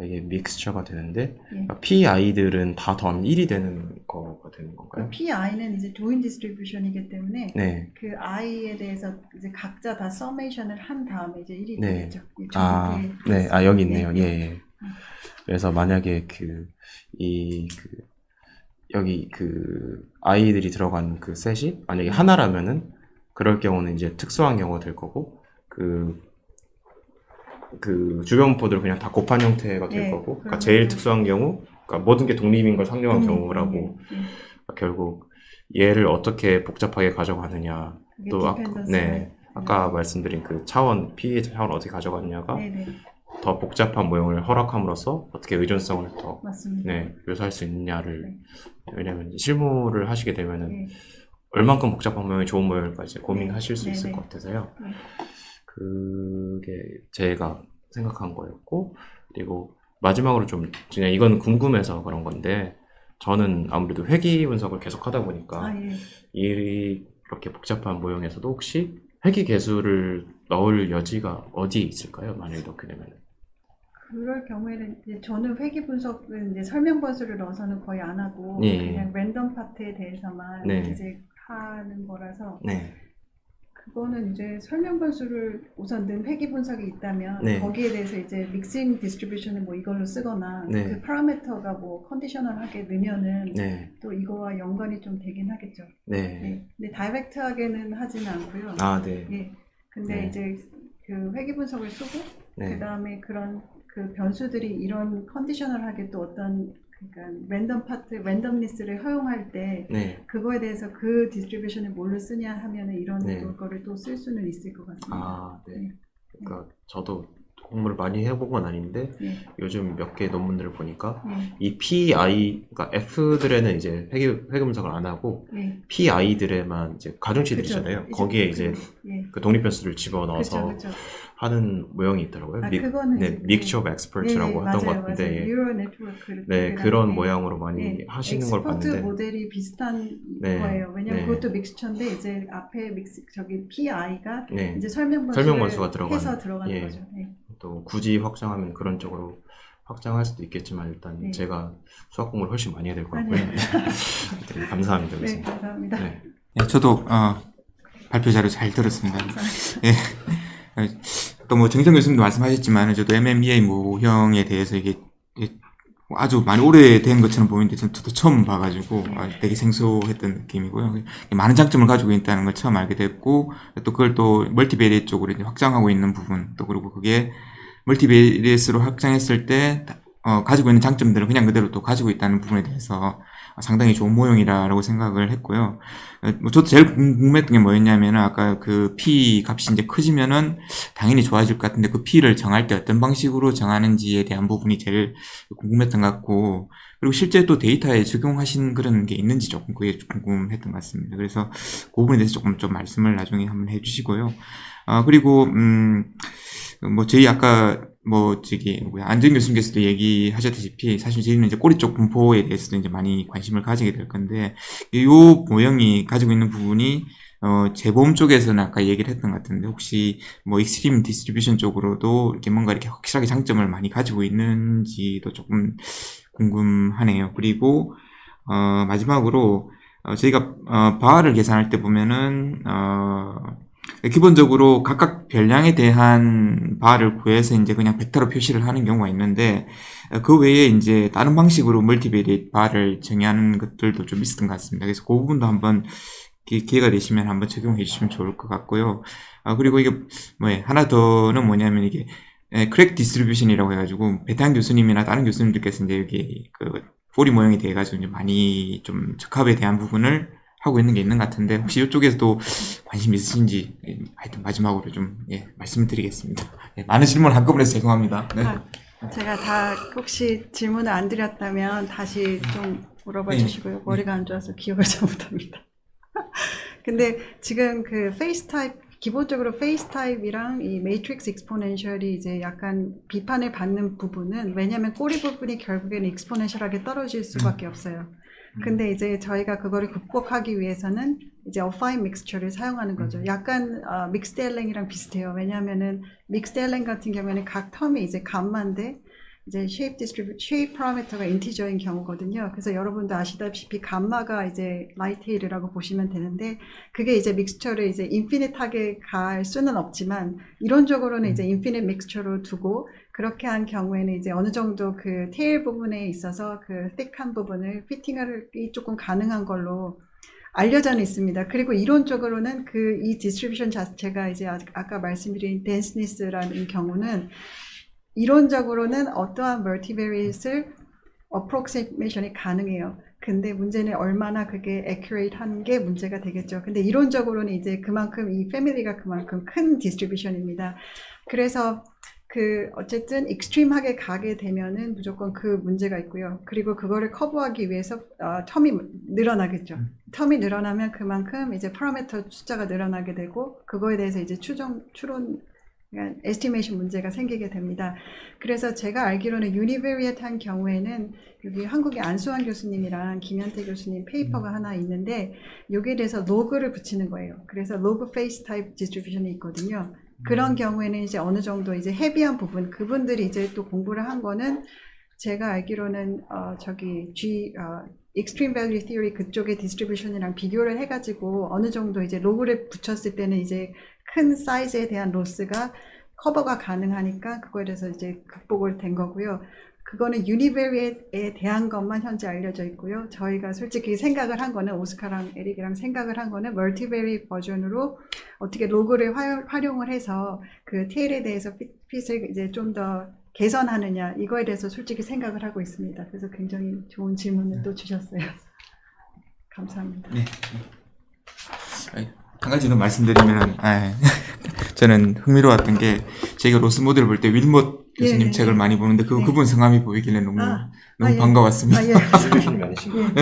이게 믹스처가 되는데 예. PI들은 다 더하면 1이 되는 거가 되는 그 건가요? PI는 이제 조인 디스트리뷰션이기 때문에 네. 그 I에 대해서 이제 각자 다 서메이션을 한 다음에 이제 1이 네. 되겠죠. 네. 여기 있네요. 예. 그래서 만약에 여기 아이들이 들어간 그 셋이 만약에 하나라면은 그럴 경우는 이제 특수한 경우가 될 거고 주변 분포들은 그냥 다 곱한 형태가 될 네, 거고 그러니까 그러면 제일 특수한 경우 그러니까 모든 게 독립인 걸 상정한 경우라고 예. 그러니까 결국 얘를 어떻게 복잡하게 가져가느냐 이게 또 디펜던스. 아까 말씀드린 그 차원 P의 차원을 어떻게 가져가느냐가 네네. 더 복잡한 모형을 허락함으로써 어떻게 의존성을 더 맞습니다. 묘사할 수 있느냐를 네. 왜냐면 실무를 하시게 되면은 네. 얼만큼 복잡한 모형이 좋은 모형일까지 고민하실 수 네, 있을 네. 것 같아서요. 네. 그게 제가 생각한 거였고 그리고 마지막으로 좀 그냥 이건 궁금해서 그런 건데 저는 아무래도 회귀 분석을 계속 하다 보니까 예. 이렇게 복잡한 모형에서도 혹시 회귀 개수를 넣을 여지가 어디 있을까요? 만약에 넣게 되면 그럴 경우에는 이제 저는 회귀 분석은 이제 설명 번수를 넣어서는 거의 안 하고 예. 그냥 랜덤 파트에 대해서만 네. 이제 하는 거라서 네. 그거는 이제 설명 번수를 우선 넣은 회귀 분석이 있다면 네. 거기에 대해서 이제 믹싱 디스트리뷰션을 뭐 이걸로 쓰거나 네. 그 파라미터가 뭐 컨디셔널하게 넣으면은 네. 또 이거와 연관이 좀 되긴 하겠죠. 네. 네. 근데 다이렉트하게는 하지는 않고요. 네. 예. 근데 네. 이제 그 회귀 분석을 쓰고 네. 그 다음에 그런 그 변수들이 이런 컨디셔널하게 또 어떤 그러니까 랜덤 파트, 랜덤리스를 허용할 때 네. 그거에 대해서 그 디스트리뷰션을 뭘로 쓰냐 하면은 이런 네. 거를 또 쓸 수는 있을 것 같습니다. 네. 그러니까 저도 공부를 많이 해본 건 아닌데 예. 요즘 몇 개 논문들을 보니까 예. 이 PI, 그러니까 F들에는 이제 회귀 분석을 안 하고 예. PI들에만 이제 가중치들이잖아요. 그쵸. 거기에 이제 예. 그 독립변수를 집어넣어서 그쵸. 하는 모형이 있더라고요. 그거는 이제 믹처 오브 엑스퍼트라고 했던 것 같은데 뉴럴 네트워크 네, 그런 모양으로 많이 하시는 걸 엑스퍼트 봤는데 모델이 비슷한 네. 거예요. 왜냐면 네. 그것도 믹스처인데 이제 앞에 PI가 네. 이제 설명 설명 번수가 번수가 해서 들어가는 예. 거죠. 네. 또 굳이 확장하면 그런 쪽으로 확장할 수도 있겠지만 일단 네. 제가 수학 공부를 훨씬 많이 해야 될 것 같고요. 아니요. 네, 감사합니다. 네, 교수님. 감사합니다. 네. 예, 저도 발표 자료 잘 들었습니다. 예. 또 뭐 정성 교수님도 말씀하셨지만 저도 MMEA 모형에 대해서 이게 아주 많이 오래된 것처럼 보이는데 저도 처음 봐가지고 되게 생소했던 느낌이고요. 많은 장점을 가지고 있다는 걸 처음 알게 됐고 또 그걸 또 멀티베리엣 쪽으로 이제 확장하고 있는 부분 또 그리고 그게 멀티베리엣으로 확장했을 때 가지고 있는 장점들을 그냥 그대로 또 가지고 있다는 부분에 대해서 상당히 좋은 모형이라고 생각을 했고요. 뭐 저도 제일 궁금했던 게 뭐였냐면 아까 그 P 값이 이제 커지면은 당연히 좋아질 것 같은데 그 P를 정할 때 어떤 방식으로 정하는지에 대한 부분이 제일 궁금했던 것 같고, 그리고 실제 또 데이터에 적용하신 그런 게 있는지 조금 그게 궁금했던 것 같습니다. 그래서 그 부분에 대해서 조금 좀 말씀을 나중에 한번 해주시고요. 그리고 뭐 저희 아까 뭐 저기 안정 교수님께서도 얘기하셨다시피 사실 저희는 이제 꼬리 쪽 분포에 대해서도 이제 많이 관심을 가지게 될 건데, 이 모형이 가지고 있는 부분이 재보험 쪽에서는 아까 얘기를 했던 것 같은데 혹시 뭐 익스트림 디스트리뷰션 쪽으로도 이렇게 뭔가 이렇게 확실하게 장점을 많이 가지고 있는지도 조금 궁금하네요. 그리고 마지막으로 저희가 바를 계산할 때 보면은 기본적으로 각각 별량에 대한 바를 구해서 이제 그냥 벡터로 표시를 하는 경우가 있는데, 그 외에 이제 다른 방식으로 멀티베리에이트 바를 정의하는 것들도 좀 있었던 것 같습니다. 그래서 그 부분도 한번 기회가 되시면 한번 적용해 주시면 좋을 것 같고요. 그리고 이게 하나 더는 뭐냐면 이게 크랙 디스트리뷰션이라고 해가지고 배탄 교수님이나 다른 교수님들께서 이제 여기 그 포리 모형에 대해 가지고 이제 많이 좀 적합에 대한 부분을 하고 있는 게 있는 것 같은데 혹시 이쪽에서도 관심 있으신지 하여튼 마지막으로 좀 말씀을 드리겠습니다. 많은 질문 한꺼번에 해서 죄송합니다. 네. 제가 다 혹시 질문을 안 드렸다면 다시 좀 물어봐 네. 주시고요. 머리가 안 좋아서 기억을 잘 못합니다. 근데 지금 그 페이스 타입, 기본적으로 페이스 타입이랑 이 매트릭스 익스포넨셜이 이제 약간 비판을 받는 부분은, 왜냐면 꼬리 부분이 결국에는 익스포넨셜하게 떨어질 수밖에 없어요. 근데 이제 저희가 그거를 극복하기 위해서는 이제 어파인 믹스처를 사용하는 거죠. 약간 믹스드 엘랭이랑 비슷해요. 왜냐하면은 믹스드 엘랭 같은 경우에는 각 텀이 이제 감마인데 이제 쉐입 파라미터가 인티저인 경우거든요. 그래서 여러분도 아시다시피 감마가 이제 라이테일이라고 보시면 되는데, 그게 이제 믹스처를 이제 인피니트하게 갈 수는 없지만 이론적으로는 이제 인피니트 믹스처로 두고, 그렇게 한 경우에는 이제 어느 정도 그 테일 부분에 있어서 그 틱한 부분을 피팅을 조금 가능한 걸로 알려져 있습니다. 그리고 이론적으로는 그 이 디스트리뷰션 자체가 이제 아까 말씀드린 덴스니스라는 경우는 이론적으로는 어떠한 멀티베리엇을 어프록시메이션이 가능해요. 근데 문제는 얼마나 그게 액큐레이트한 게 문제가 되겠죠. 근데 이론적으로는 이제 그만큼 이 패밀리가 그만큼 큰 디스트리뷰션입니다. 그래서 그 어쨌든 익스트림하게 가게 되면은 무조건 그 문제가 있고요. 그리고 그거를 커버하기 위해서 텀이 늘어나겠죠. 텀이 늘어나면 그만큼 이제 파라미터 숫자가 늘어나게 되고, 그거에 대해서 이제 추론 그러니까 에스티메이션 문제가 생기게 됩니다. 그래서 제가 알기로는 유니베리에트한 경우에는 여기 한국의 안수환 교수님이랑 김현태 교수님 페이퍼가 하나 있는데, 여기에 대해서 로그를 붙이는 거예요. 그래서 로그 페이스 타입 디스트리뷰션이 있거든요. 그런 경우에는 이제 어느 정도 이제 헤비한 부분, 그분들이 이제 또 공부를 한 거는 제가 알기로는 Extreme Value Theory 그쪽의 디스트리뷰션이랑 비교를 해가지고 어느 정도 이제 로그를 붙였을 때는 이제 큰 사이즈에 대한 로스가 커버가 가능하니까 그거에 대해서 이제 극복을 된 거고요. 그거는 유니베리에트에 대한 것만 현재 알려져 있고요. 저희가 솔직히 생각을 한 거는, 오스카랑 에릭이랑 생각을 한 거는 멀티베리에이트 버전으로 어떻게 로그를 활용을 해서 그 테일에 대해서 핏을 이제 좀 더 개선하느냐, 이거에 대해서 솔직히 생각을 하고 있습니다. 그래서 굉장히 좋은 질문을 또 주셨어요. 감사합니다. 네. 한 가지 더 말씀드리면, 저는 흥미로웠던 게, 제가 로스 모델을 볼 때 윌못 교수님 책을 많이 보는데 그분 성함이 보이길래 너무 반가웠습니다. 교수님이 아니신가요?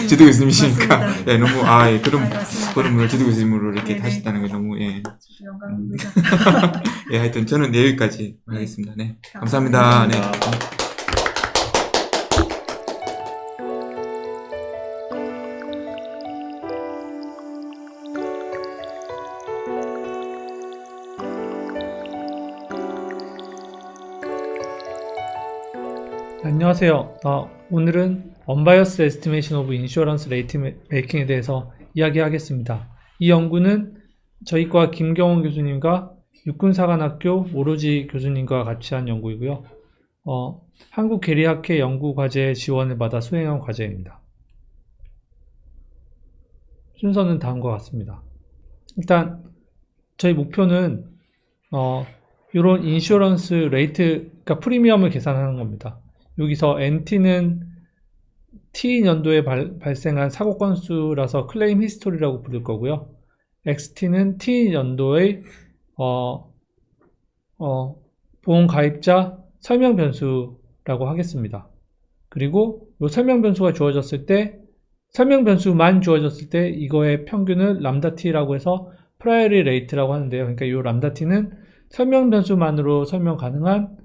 지도 교수님이시니까 너무 그런 맞습니다. 분을 지도 교수님으로 이렇게 네네. 하셨다는 게 너무 영광입니다. 하여튼 저는 여기까지 하겠습니다. 네, 감사합니다. 네. 안녕하세요. 오늘은 Unbiased Estimation of Insurance Rate Making에 대해서 이야기하겠습니다. 이 연구는 저희과 김경원 교수님과 육군사관학교 오로지 교수님과 같이 한 연구이고요. 한국계리학회 연구과제 지원을 받아 수행한 과제입니다. 순서는 다음과 같습니다. 일단 저희 목표는 이런 인슈런스 레이트, 그러니까 프리미엄을 계산하는 겁니다. 여기서 NT는 T 연도에 발생한 사고 건수라서 클레임 히스토리라고 부를 거고요. XT는 T 연도의 보험 가입자 설명 변수라고 하겠습니다. 그리고 이 설명 변수가 주어졌을 때, 설명 변수만 주어졌을 때 이거의 평균을 람다 t라고 해서 프라이어리 레이트라고 하는데요. 그러니까 이 람다 t는 설명 변수만으로 설명 가능한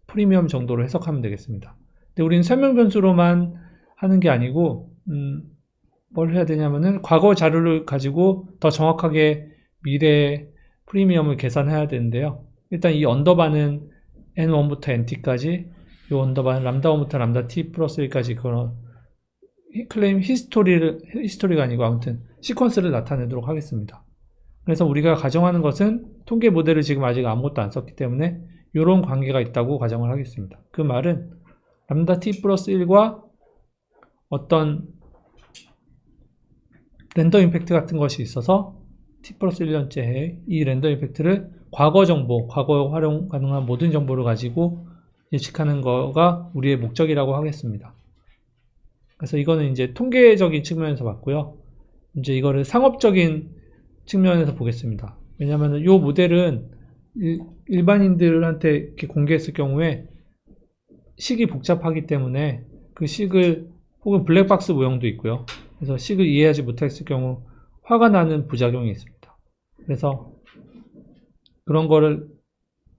프리미엄 정도로 해석하면 되겠습니다. 근데 우리는 설명 변수로만 하는 게 아니고 뭘 해야 되냐면은 과거 자료를 가지고 더 정확하게 미래 프리미엄을 계산해야 되는데요. 일단 이 언더바는 N1부터 NT까지, 이 언더바는 람다1부터 람다 T 플러스 1까지 그런 클레임 히스토리가 아니고 아무튼 시퀀스를 나타내도록 하겠습니다. 그래서 우리가 가정하는 것은 통계 모델을 지금 아직 아무것도 안 썼기 때문에 이런 관계가 있다고 가정을 하겠습니다. 그 말은 람다 T 플러스 1과 어떤 랜더 임팩트 같은 것이 있어서 T 플러스 1년째 이 랜더 임팩트를 과거 정보, 과거 활용 가능한 모든 정보를 가지고 예측하는 거가 우리의 목적이라고 하겠습니다. 그래서 이거는 이제 통계적인 측면에서 봤고요. 이제 이거를 상업적인 측면에서 보겠습니다. 왜냐하면 이 모델은 일반인들한테 이렇게 공개했을 경우에 식이 복잡하기 때문에 그 식을 혹은 블랙박스 모형도 있고요. 그래서 식을 이해하지 못했을 경우 화가 나는 부작용이 있습니다. 그래서 그런 거를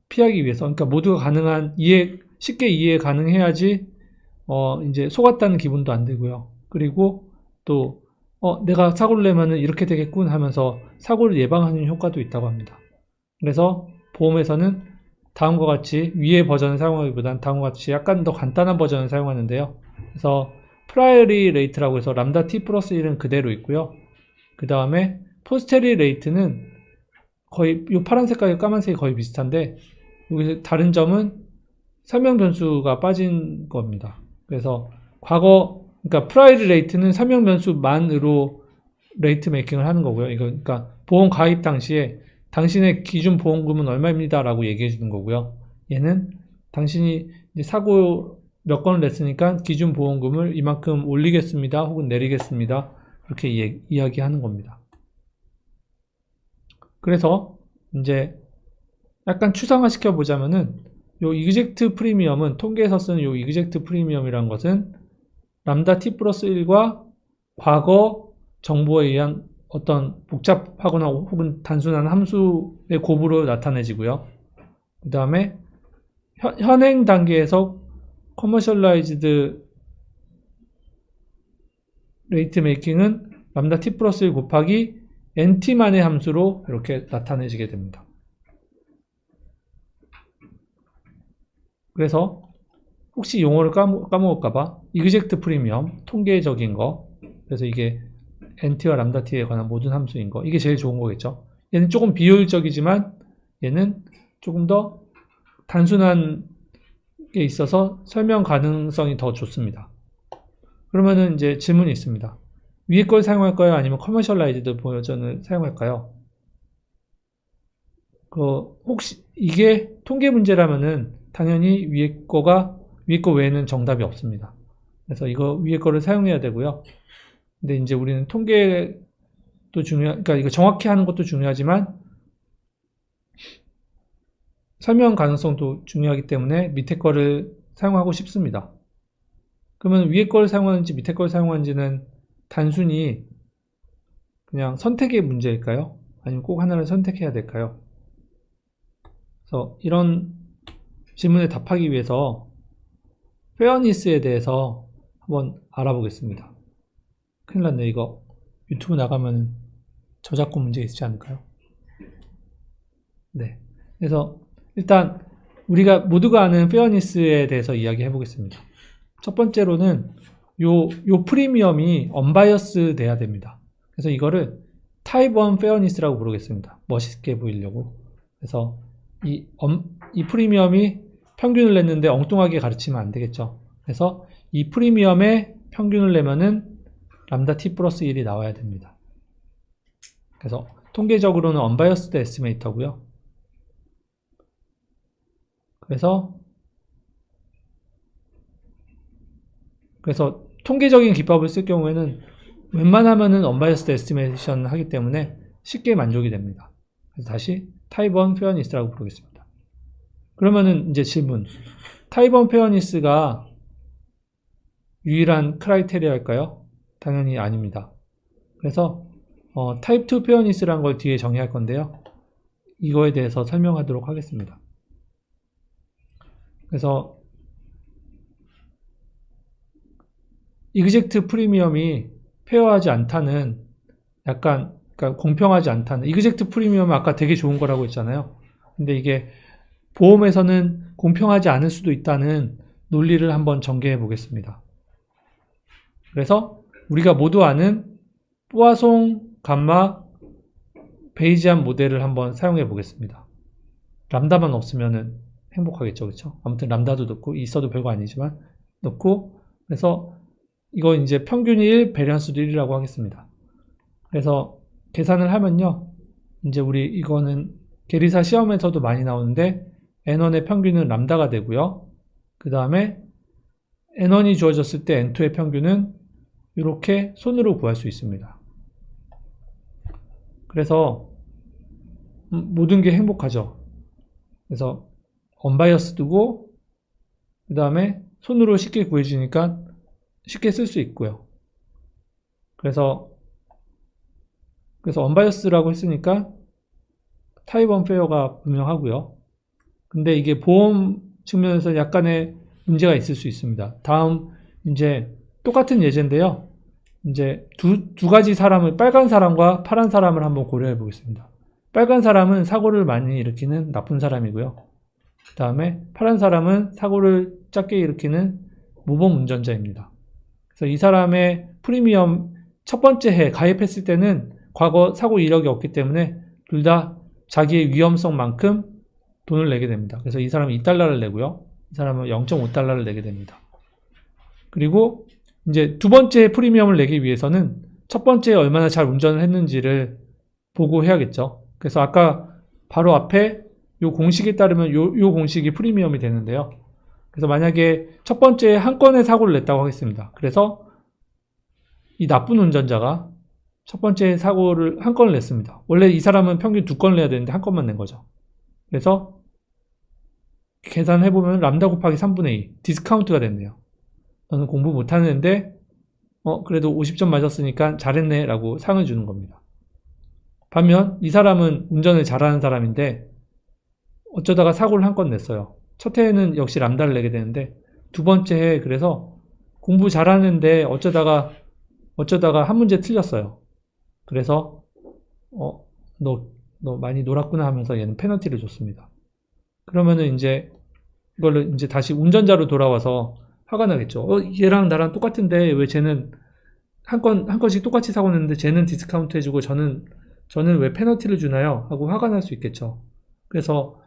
피하기 위해서, 그러니까 모두가 가능한 쉽게 이해 가능해야지 이제 속았다는 기분도 안 들고요. 그리고 또 내가 사고를 내면은 이렇게 되겠군 하면서 사고를 예방하는 효과도 있다고 합니다. 그래서 보험에서는 다음과 같이 위의 버전을 사용하기보다는 다음과 같이 약간 더 간단한 버전을 사용하는데요. 그래서 프라이어리 레이트라고 해서 람다 t 플러스 1은 그대로 있고요. 그 다음에 포스테리 레이트는 거의 이 파란색과 까만색이 거의 비슷한데 여기서 다른 점은 설명 변수가 빠진 겁니다. 그래서 그러니까 프라이어리 레이트는 설명 변수만으로 레이트 메이킹을 하는 거고요. 이거 그러니까 보험 가입 당시에 당신의 기준 보험금은 얼마입니다 라고 얘기해 주는 거고요. 얘는 당신이 이제 사고 몇 건을 냈으니까 기준 보험금을 이만큼 올리겠습니다 혹은 내리겠습니다 이렇게 이야기하는 겁니다. 그래서 이제 약간 추상화 시켜 보자면은 요 이그젝트 프리미엄은 통계에서 쓰는 요 이그젝트 프리미엄이라는 것은 람다 t 플러스 1과 과거 정보에 의한 어떤 복잡하거나 혹은 단순한 함수의 곱으로 나타내지고요. 그 다음에 현행 단계에서 커머셜라이즈드 레이트 메이킹은 람다 t 플러스 1 곱하기 nt만의 함수로 이렇게 나타내지게 됩니다. 그래서 혹시 용어를 까먹을까봐 이그젝트 프리미엄, 통계적인 거, 그래서 이게 nt와 람다 t에 관한 모든 함수인 거, 이게 제일 좋은 거겠죠. 얘는 조금 비효율적이지만 얘는 조금 더 단순한 게 있어서 설명 가능성이 더 좋습니다. 그러면은 이제 질문이 있습니다. 위에 걸 사용할까요? 아니면 커머셜라이즈드 버전을 사용할까요? 혹시 이게 통계 문제라면은 당연히 위에 거 외에는 정답이 없습니다. 그래서 이거 위에 거를 사용해야 되고요. 근데 이제 우리는 통계도 그러니까 이거 정확히 하는 것도 중요하지만 설명 가능성도 중요하기 때문에 밑에 거를 사용하고 싶습니다. 그러면 위에 거를 사용하는지 밑에 거를 사용하는지는 단순히 그냥 선택의 문제일까요? 아니면 꼭 하나를 선택해야 될까요? 그래서 이런 질문에 답하기 위해서 페어니스에 대해서 한번 알아보겠습니다. 큰일 났네. 이거 유튜브 나가면 저작권 문제 있지 않을까요? 네. 그래서 일단 우리가 모두가 아는 페어니스에 대해서 이야기해 보겠습니다. 첫 번째로는 요 프리미엄이 언바이어스 돼야 됩니다. 그래서 이거를 타입 1 페어니스라고 부르겠습니다. 멋있게 보이려고. 그래서 이 프리미엄이 평균을 냈는데 엉뚱하게 가르치면 안 되겠죠. 그래서 이 프리미엄의 평균을 내면은 람다 t 플러스 1이 나와야 됩니다. 그래서 통계적으로는 언바이어스드 에스티메이터고요. 그래서 그래서 통계적인 기법을 쓸 경우에는 웬만하면은 언바이어스드 에스티메이션 하기 때문에 쉽게 만족이 됩니다. 그래서 다시 타입 1 페어니스라고 부르겠습니다. 그러면은 이제 질문. 타입 1 페어니스가 유일한 크라이테리아일까요? 당연히 아닙니다. 그래서 타입 2 페어니스라는 걸 뒤에 정의할 건데요. 이거에 대해서 설명하도록 하겠습니다. 그래서 이그젝트 프리미엄이 페어하지 않다는 약간 그러니까 공평하지 않다는 이그젝트 프리미엄은 아까 되게 좋은 거라고 했잖아요. 근데 이게 보험에서는 공평하지 않을 수도 있다는 논리를 한번 전개해 보겠습니다. 그래서 우리가 모두 아는 뽀아송 감마 베이지안 모델을 한번 사용해 보겠습니다. 람다만 없으면은 행복하겠죠, 그렇죠? 아무튼 람다도 넣고 있어도 별거 아니지만 넣고 그래서 이거 이제 평균이 1, 베리언스도 1이라고 하겠습니다. 그래서 계산을 하면요, 이제 우리 이거는 계리사 시험에서도 많이 나오는데 N1의 평균은 람다가 되고요. 그 다음에 N1이 주어졌을 때 N2의 평균은 이렇게 손으로 구할 수 있습니다. 그래서 모든 게 행복하죠. 그래서 언바이어스드고 그 다음에 손으로 쉽게 구해주니까 쉽게 쓸 수 있고요. 그래서 언바이어스라고 했으니까 타입 1 페어가 분명하고요. 근데 이게 보험 측면에서 약간의 문제가 있을 수 있습니다. 다음 이제 똑같은 예제인데요. 이제 두 가지 사람을 빨간 사람과 파란 사람을 한번 고려해 보겠습니다. 빨간 사람은 사고를 많이 일으키는 나쁜 사람이고요. 그 다음에 파란 사람은 사고를 작게 일으키는 모범 운전자입니다. 그래서 이 사람의 프리미엄 첫 번째 해 가입했을 때는 과거 사고 이력이 없기 때문에 둘 다 자기의 위험성만큼 돈을 내게 됩니다. 그래서 이 사람은 $2를 내고요. 이 사람은 0.5달러를 내게 됩니다. 그리고 이제 두 번째 프리미엄을 내기 위해서는 첫 번째에 얼마나 잘 운전을 했는지를 보고 해야겠죠. 그래서 아까 바로 앞에 요 공식에 따르면 요 공식이 프리미엄이 되는데요. 그래서 만약에 첫 번째에 한 건의 사고를 냈다고 하겠습니다. 그래서 이 나쁜 운전자가 첫 번째 사고를 한 건을 냈습니다. 원래 이 사람은 평균 2건을 내야 되는데 한 건만 낸 거죠. 그래서 계산해보면 람다 곱하기 3분의 2 디스카운트가 됐네요. 너는 공부 못하는데 그래도 50점 맞았으니까 잘했네 라고 상을 주는 겁니다. 반면 이 사람은 운전을 잘하는 사람인데 어쩌다가 사고를 한 건 냈어요. 첫 해에는 역시 람다를 내게 되는데 두 번째 해에 그래서 공부 잘하는데 어쩌다가 한 문제 틀렸어요. 그래서 너 많이 놀았구나 하면서 얘는 페널티를 줬습니다. 그러면은 이제 이걸로 이제 다시 운전자로 돌아와서 화가 나겠죠. 얘랑 나랑 똑같은데 왜 쟤는 한 건씩 똑같이 사고 냈는데 쟤는 디스카운트 해주고 저는 왜 페널티를 주나요? 하고 화가 날 수 있겠죠. 그래서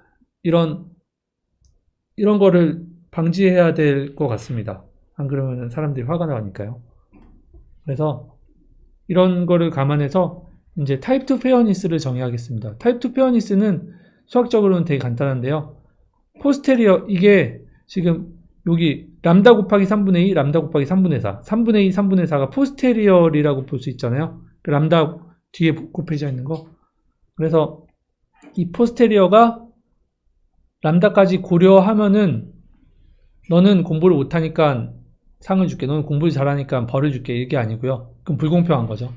이런 거를 방지해야 될 것 같습니다. 안 그러면 사람들이 화가 나니까요. 그래서 이런 거를 감안해서 이제 타입 2 페어니스를 정의하겠습니다. 타입 2 페어니스는 수학적으로는 되게 간단한데요. 포스테리어, 이게 지금 여기 람다 곱하기 3분의 2, 람다 곱하기 3분의 4, 3분의 2, 3분의 4가 포스테리어리라고 볼 수 있잖아요. 그 람다 뒤에 곱해져 있는 거. 그래서 이 포스테리어가 람다까지 고려하면은 너는 공부를 못하니까 상을 줄게, 너는 공부를 잘하니까 벌을 줄게, 이게 아니고요. 그럼 불공평한 거죠.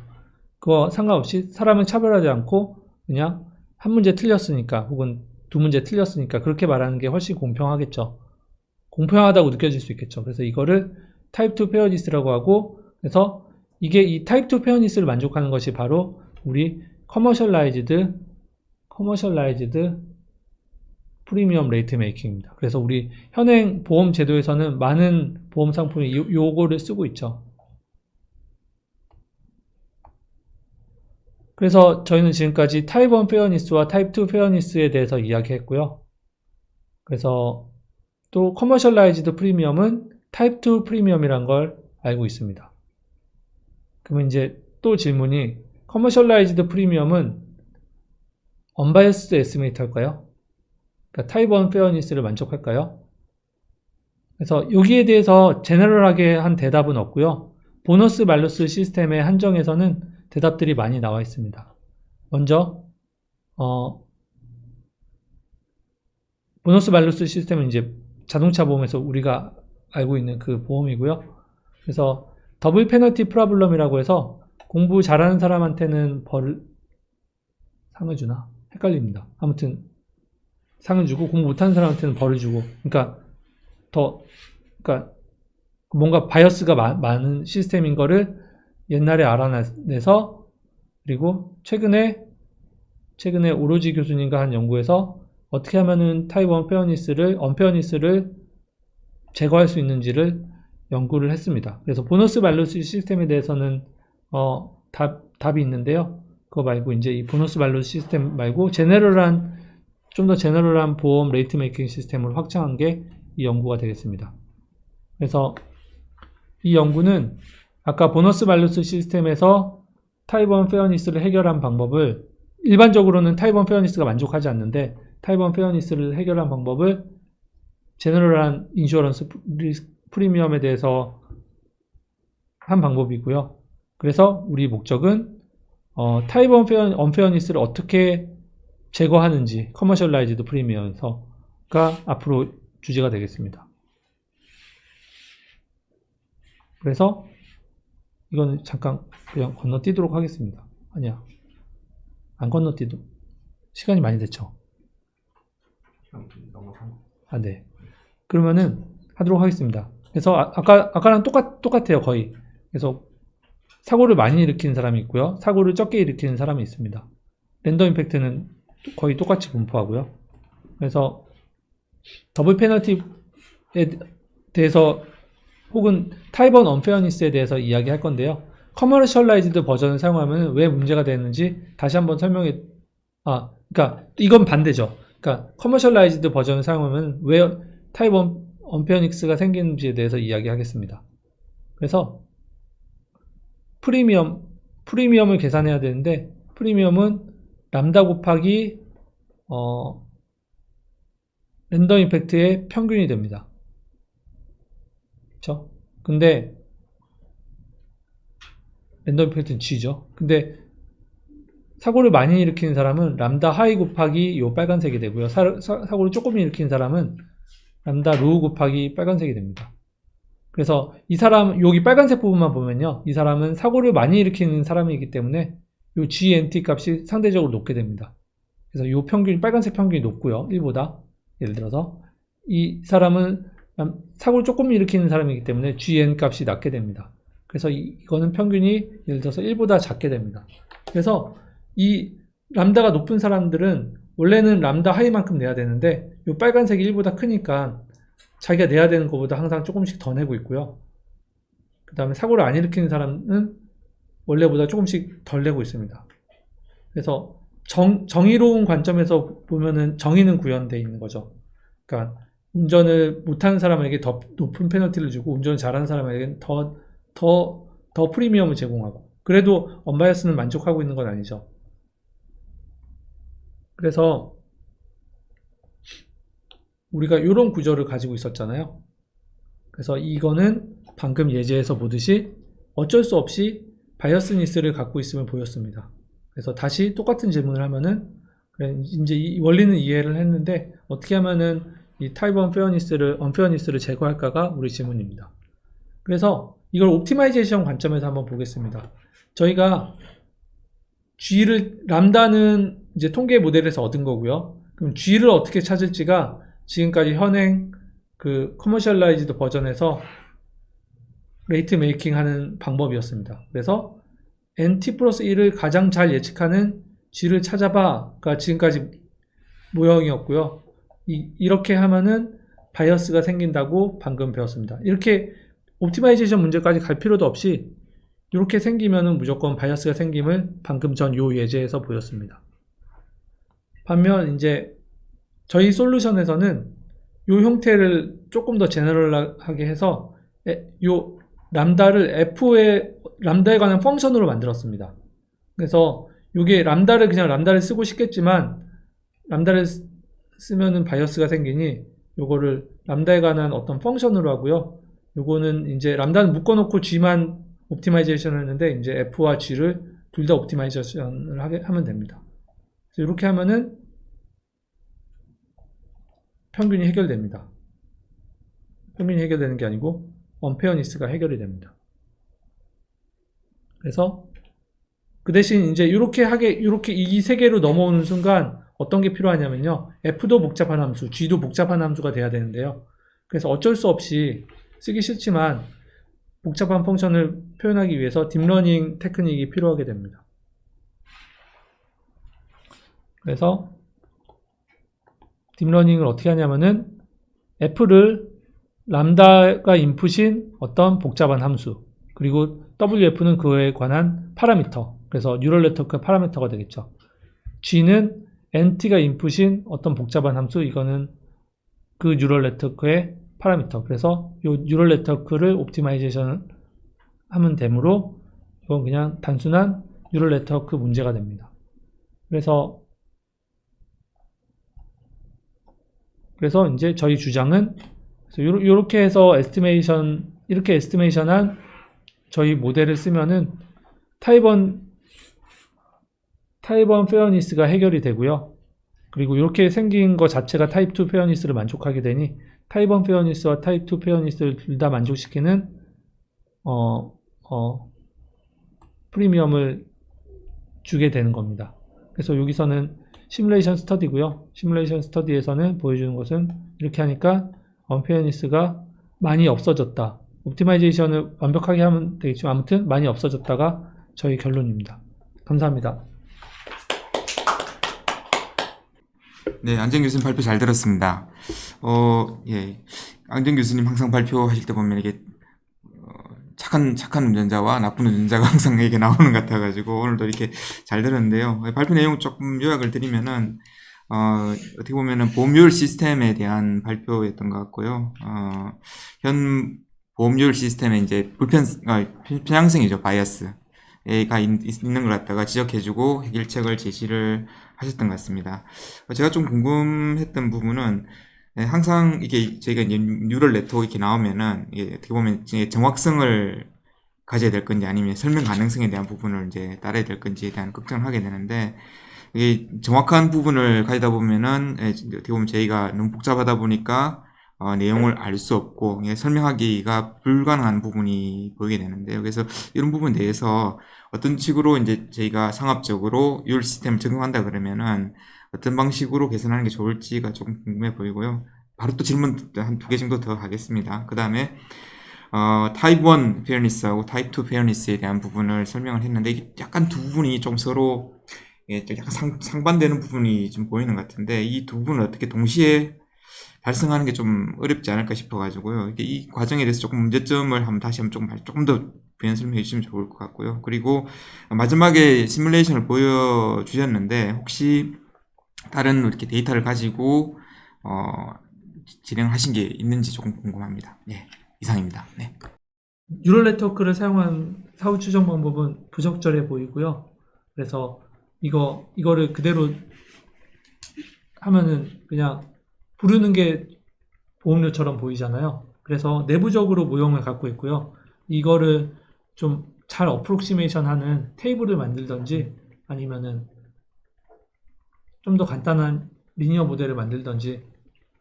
그거 상관없이 사람을 차별하지 않고 그냥 한 문제 틀렸으니까 혹은 두 문제 틀렸으니까 그렇게 말하는 게 훨씬 공평하겠죠. 공평하다고 느껴질 수 있겠죠. 그래서 이거를 타입 2 페어니스라고 하고, 그래서 이게 이 타입 2 페어니스를 만족하는 것이 바로 우리 커머셜라이즈드 프리미엄 레이트 메이킹입니다. 그래서 우리 현행 보험 제도에서는 많은 보험 상품이 요거를 쓰고 있죠. 그래서 저희는 지금까지 타입 1 페어니스와 타입 2 페어니스에 대해서 이야기했고요. 그래서 또 커머셜라이즈드 프리미엄은 타입 2 프리미엄이란 걸 알고 있습니다. 그러면 이제 또 질문이, 커머셜라이즈드 프리미엄은 언바이어스드 에스티메이트 할까요? 그러니까 타입 1 페어니스를 만족할까요? 그래서 여기에 대해서 제너럴하게 한 대답은 없고요. 보너스 말루스 시스템의 한정에서는 대답들이 많이 나와 있습니다. 먼저 보너스 말루스 시스템은 이제 자동차 보험에서 우리가 알고 있는 그 보험이고요. 그래서 더블 페널티 프로블럼이라고 해서 공부 잘하는 사람한테는 상을 주나? 헷갈립니다. 아무튼 상을 주고 공부 못하는 사람한테는 벌을 주고, 그러니까 뭔가 바이어스가 많은 시스템인 거를 옛날에 알아내서, 그리고 최근에 오로지 교수님과 한 연구에서 어떻게 하면은 타입 1 언페어니스를 제거할 수 있는지를 연구를 했습니다. 그래서 보너스 말루스 시스템에 대해서는 답이 있는데요. 그거 말고 이제 이 보너스 말루스 시스템 말고 좀 더 제너럴한 보험 레이트 메이킹 시스템을 확장한 게 이 연구가 되겠습니다. 그래서 이 연구는 아까 보너스 말루스 시스템에서 타입 1 페어니스를 해결한 방법을, 일반적으로는 타입 1 페어니스가 만족하지 않는데 타입 1 페어니스를 해결한 방법을 제너럴한 인슈어런스 프리미엄에 대해서 한 방법이고요. 그래서 우리 목적은 타입 1 언페어니스를 어떻게 제거하는지, 커머셜라이즈드 프리미엄에서가 앞으로 주제가 되겠습니다. 그래서 이건 잠깐 그냥 건너뛰도록 하겠습니다. 아니야, 안 건너뛰도 시간이 많이 됐죠. 네. 그러면은 하도록 하겠습니다. 그래서 아까랑 똑같아요, 거의. 그래서 사고를 많이 일으키는 사람이 있고요, 사고를 적게 일으키는 사람이 있습니다. 랜덤 임팩트는 거의 똑같이 분포하고요. 그래서 더블 페널티에 대해서 혹은 타입 1 언페어니스에 대해서 이야기할 건데요. 커머셜라이즈드 버전을 사용하면 왜 문제가 되는지 다시 한번 그러니까 이건 반대죠. 그러니까 커머셜라이즈드 버전을 사용하면 왜 타입 1 언페어니스가 생기는지에 대해서 이야기하겠습니다. 그래서 프리미엄을 계산해야 되는데, 프리미엄은 람다 곱하기 랜덤 임팩트의 평균이 됩니다. 그쵸? 근데 랜덤 임팩트는 G죠. 근데 사고를 많이 일으키는 사람은 람다 하이 곱하기 요 빨간색이 되고요. 사고를 조금 일으키는 사람은 람다 로우 곱하기 빨간색이 됩니다. 그래서 이 사람, 여기 빨간색 부분만 보면요, 이 사람은 사고를 많이 일으키는 사람이기 때문에 요 GNT 값이 상대적으로 높게 됩니다. 그래서 요 빨간색 평균이 높고요, 1보다. 예를 들어서 이 사람은 사고를 조금 일으키는 사람이기 때문에 GN 값이 낮게 됩니다. 그래서 이거는 평균이 예를 들어서 1보다 작게 됩니다. 그래서 이 람다가 높은 사람들은 원래는 람다 하이만큼 내야 되는데 이 빨간색이 1보다 크니까 자기가 내야 되는 것보다 항상 조금씩 더 내고 있고요. 그 다음에 사고를 안 일으키는 사람은 원래보다 조금씩 덜 내고 있습니다. 그래서 정의로운 관점에서 보면은 정의는 구현되어 있는 거죠. 그러니까 운전을 못하는 사람에게 더 높은 페널티를 주고 운전을 잘하는 사람에게는 더 프리미엄을 제공하고, 그래도 언바이어스는 만족하고 있는 건 아니죠. 그래서 우리가 이런 구조를 가지고 있었잖아요. 그래서 이거는 방금 예제에서 보듯이 어쩔 수 없이 바이어스니스를 갖고 있음을 보였습니다. 그래서 다시 똑같은 질문을 하면은, 이제 이 원리는 이해를 했는데 어떻게 하면은 이 타입 1 언페어니스를 제거할까가 우리 질문입니다. 그래서 이걸 옵티마이제이션 관점에서 한번 보겠습니다. 저희가 람다는 이제 통계 모델에서 얻은 거고요. 그럼 G를 어떻게 찾을지가 지금까지 현행 그 커머셜라이즈드 버전에서 레이트 메이킹 하는 방법이었습니다. 그래서 NT 플러스 1을 가장 잘 예측하는 G를 찾아봐가 지금까지 모형이었고요. 이렇게 하면은 바이어스가 생긴다고 방금 배웠습니다. 이렇게 옵티마이제이션 문제까지 갈 필요도 없이 이렇게 생기면은 무조건 바이어스가 생김을 방금 전 요 예제에서 보였습니다. 반면 이제 저희 솔루션에서는 요 형태를 조금 더 제너럴하게 해서 요 람다에 관한 펑션으로 만들었습니다. 그래서 요게 람다를 쓰고 싶겠지만 람다를 쓰면은 바이어스가 생기니 요거를 람다에 관한 어떤 펑션으로 하고요. 요거는 이제 람다는 묶어놓고 G만 옵티마이제이션을 했는데 이제 F와 G를 둘 다 옵티마이제이션을 하면 됩니다. 그래서 이렇게 하면은 평균이 해결됩니다. 평균이 해결되는 게 아니고 언페어니스가 해결이 됩니다. 그래서 그 대신 이제 이렇게 이 세 개로 넘어오는 순간 어떤 게 필요하냐면요. F도 복잡한 함수, G도 복잡한 함수가 돼야 되는데요. 그래서 어쩔 수 없이 쓰기 싫지만 복잡한 펑션을 표현하기 위해서 딥러닝 테크닉이 필요하게 됩니다. 그래서 딥러닝을 어떻게 하냐면은 F를 람다가 인풋인 어떤 복잡한 함수, 그리고 WF는 그에 관한 파라미터, 그래서 뉴럴 네트워크 파라미터가 되겠죠. G는 NT가 인풋인 어떤 복잡한 함수, 이거는 그 뉴럴 네트워크의 파라미터. 그래서 이 뉴럴 네트워크를 옵티마이제이션 하면 되므로 이건 그냥 단순한 뉴럴 네트워크 문제가 됩니다. 그래서 이제 저희 주장은 이렇게 해서 이렇게 에스티메이션한 저희 모델을 쓰면은 타입1 페어니스가 해결이 되고요. 그리고 이렇게 생긴 것 자체가 타입2 페어니스를 만족하게 되니 타입1 페어니스와 타입2 페어니스를 둘 다 만족시키는 프리미엄을 주게 되는 겁니다. 그래서 여기서는 시뮬레이션 스터디고요. 시뮬레이션 스터디에서는 보여주는 것은 이렇게 하니까 언페어니스가 많이 없어졌다. 옵티마이제이션을 완벽하게 하면 되겠지만 아무튼 많이 없어졌다가 저희 결론입니다. 감사합니다. 네, 안정 교수님 발표 잘 들었습니다. 예. 안정 교수님 항상 발표하실 때 보면 이게 착한 운전자와 나쁜 운전자가 항상 이게 나오는 것 같아가지고 오늘도 이렇게 잘 들었는데요. 발표 내용 조금 요약을 드리면은 어떻게 보면은 보험료율 시스템에 대한 발표였던 것 같고요. 현 보험료율 시스템에 이제 편향성이죠, 바이어스가 있는 걸 갖다가 지적해주고 해결책을 제시를 하셨던 것 같습니다. 제가 좀 궁금했던 부분은 항상 이게 저희가 이제 뉴럴 네트워크 이렇게 나오면은 이게 어떻게 보면 이제 정확성을 가져야 될 건지 아니면 설명 가능성에 대한 부분을 이제 따라야 될 건지에 대한 걱정을 하게 되는데 이게 정확한 부분을 가지다 보면은 어떻게 보면 저희가 너무 복잡하다 보니까 내용을 알 수 없고 설명하기가 불가능한 부분이 보이게 되는데요. 그래서 이런 부분에 대해서 어떤 식으로 이제 저희가 상업적으로 율 시스템을 적용한다 그러면은 어떤 방식으로 개선하는 게 좋을지가 조금 궁금해 보이고요. 바로 또 질문 한 2개 정도 더 하겠습니다. 그 다음에 타입 1 페어니스하고 타입 2 페어니스에 대한 부분을 설명을 했는데 이게 약간 두 부분이 좀 서로 약간 상반되는 부분이 좀 보이는 것 같은데 이 두 부분을 어떻게 동시에 발생하는 게 좀 어렵지 않을까 싶어가지고요. 이 과정에 대해서 조금 문제점을 다시 한번 조금 더 부연 설명해 주시면 좋을 것 같고요. 그리고 마지막에 시뮬레이션을 보여주셨는데 혹시 다른 이렇게 데이터를 가지고 진행하신 게 있는지 조금 궁금합니다. 네, 이상입니다. 네. 뉴럴 네트워크를 사용한 사후 추정 방법은 부적절해 보이고요. 그래서 이거를 그대로 하면은 그냥 부르는 게 보험료처럼 보이잖아요. 그래서 내부적으로 모형을 갖고 있고요. 이거를 좀 잘 어프록시메이션 하는 테이블을 만들던지 아니면은 좀 더 간단한 리니어 모델을 만들던지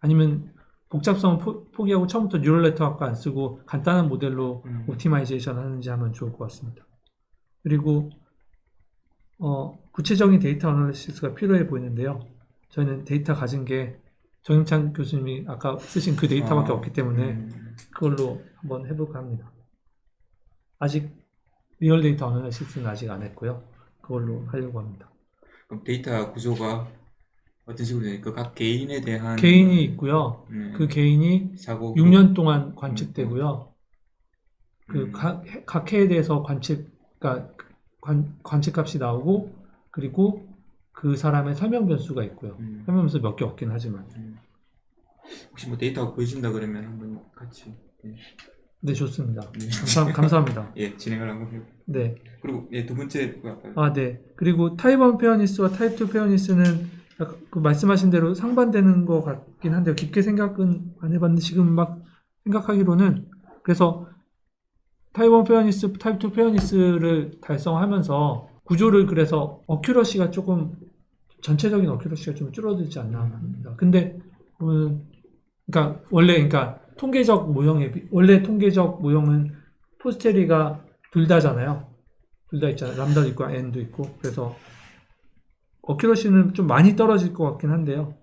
아니면 복잡성을 포기하고 처음부터 뉴럴 네트워크 안 쓰고 간단한 모델로 옵티마이제이션 하는지 하면 좋을 것 같습니다. 그리고 구체적인 데이터 어널리시스가 필요해 보이는데요. 저희는 데이터 가진 게 정임찬 교수님이 아까 쓰신 그 데이터밖에 없기 때문에 그걸로 한번 해볼까 합니다. 아직 리얼 데이터 어널리시스는 아직 안 했고요. 그걸로 하려고 합니다. 그럼 데이터 구조가 어떤 식으로 되니까 각 개인에 대한 개인이 있고요. 그 개인이 사고 6년 동안 관측되고요. 그 각 해에 대해서 관측값이 나오고 그리고 그 사람의 설명 변수가 있고요. 설명 변수 몇 개 없긴 하지만. 혹시 뭐 데이터가 보여준다 그러면 한번 같이 네, 좋습니다. 감사합니다. 예, 진행을 한번 해볼게요. 네. 그리고 두 번째 네. 그리고 타입 1 페어니스와 타입 2 페어니스는 그 말씀하신 대로 상반되는 것 같긴 한데요. 깊게 생각은 안 해봤는데 지금 막 생각하기로는 그래서 타입 1 페어니스, 타입 2 페어니스를 달성하면서 구조를 그래서 어큐러시가 조금 전체적인 어큐러시가 좀 줄어들지 않나 합니다. 근데 그러니까 원래 그러니까 통계적 모형에 원래 통계적 모형은 포스테리가 둘 다잖아요. 둘 다 있잖아요. 람다도 있고 n도 있고 그래서 어큐러시는 좀 많이 떨어질 것 같긴 한데요.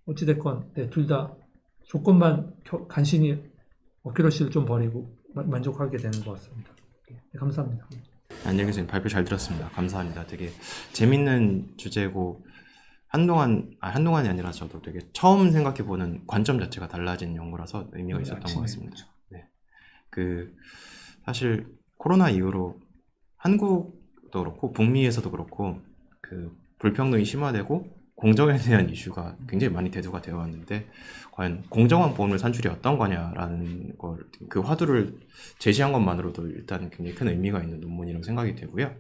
어찌됐건 네, 둘 다 조건만 간신히 어큐러시를 좀 버리고 만족하게 되는 것 같습니다. 네, 감사합니다. 안녕히 계세요. 발표 잘 들었습니다. 감사합니다. 되게 재밌는 주제고 한동안이 아니라 저도 되게 처음 생각해보는 관점 자체가 달라진 연구라서 의미가 있었던 것 같습니다. 네. 사실 코로나 이후로 한국도 그렇고 북미에서도 그렇고 불평등이 심화되고 공정에 대한 이슈가 굉장히 많이 대두가 되어 왔는데 과연 공정한 보험료 산출이 어떤 거냐라는 걸 그 화두를 제시한 것만으로도 일단 굉장히 큰 의미가 있는 논문이라고 생각이 되고요.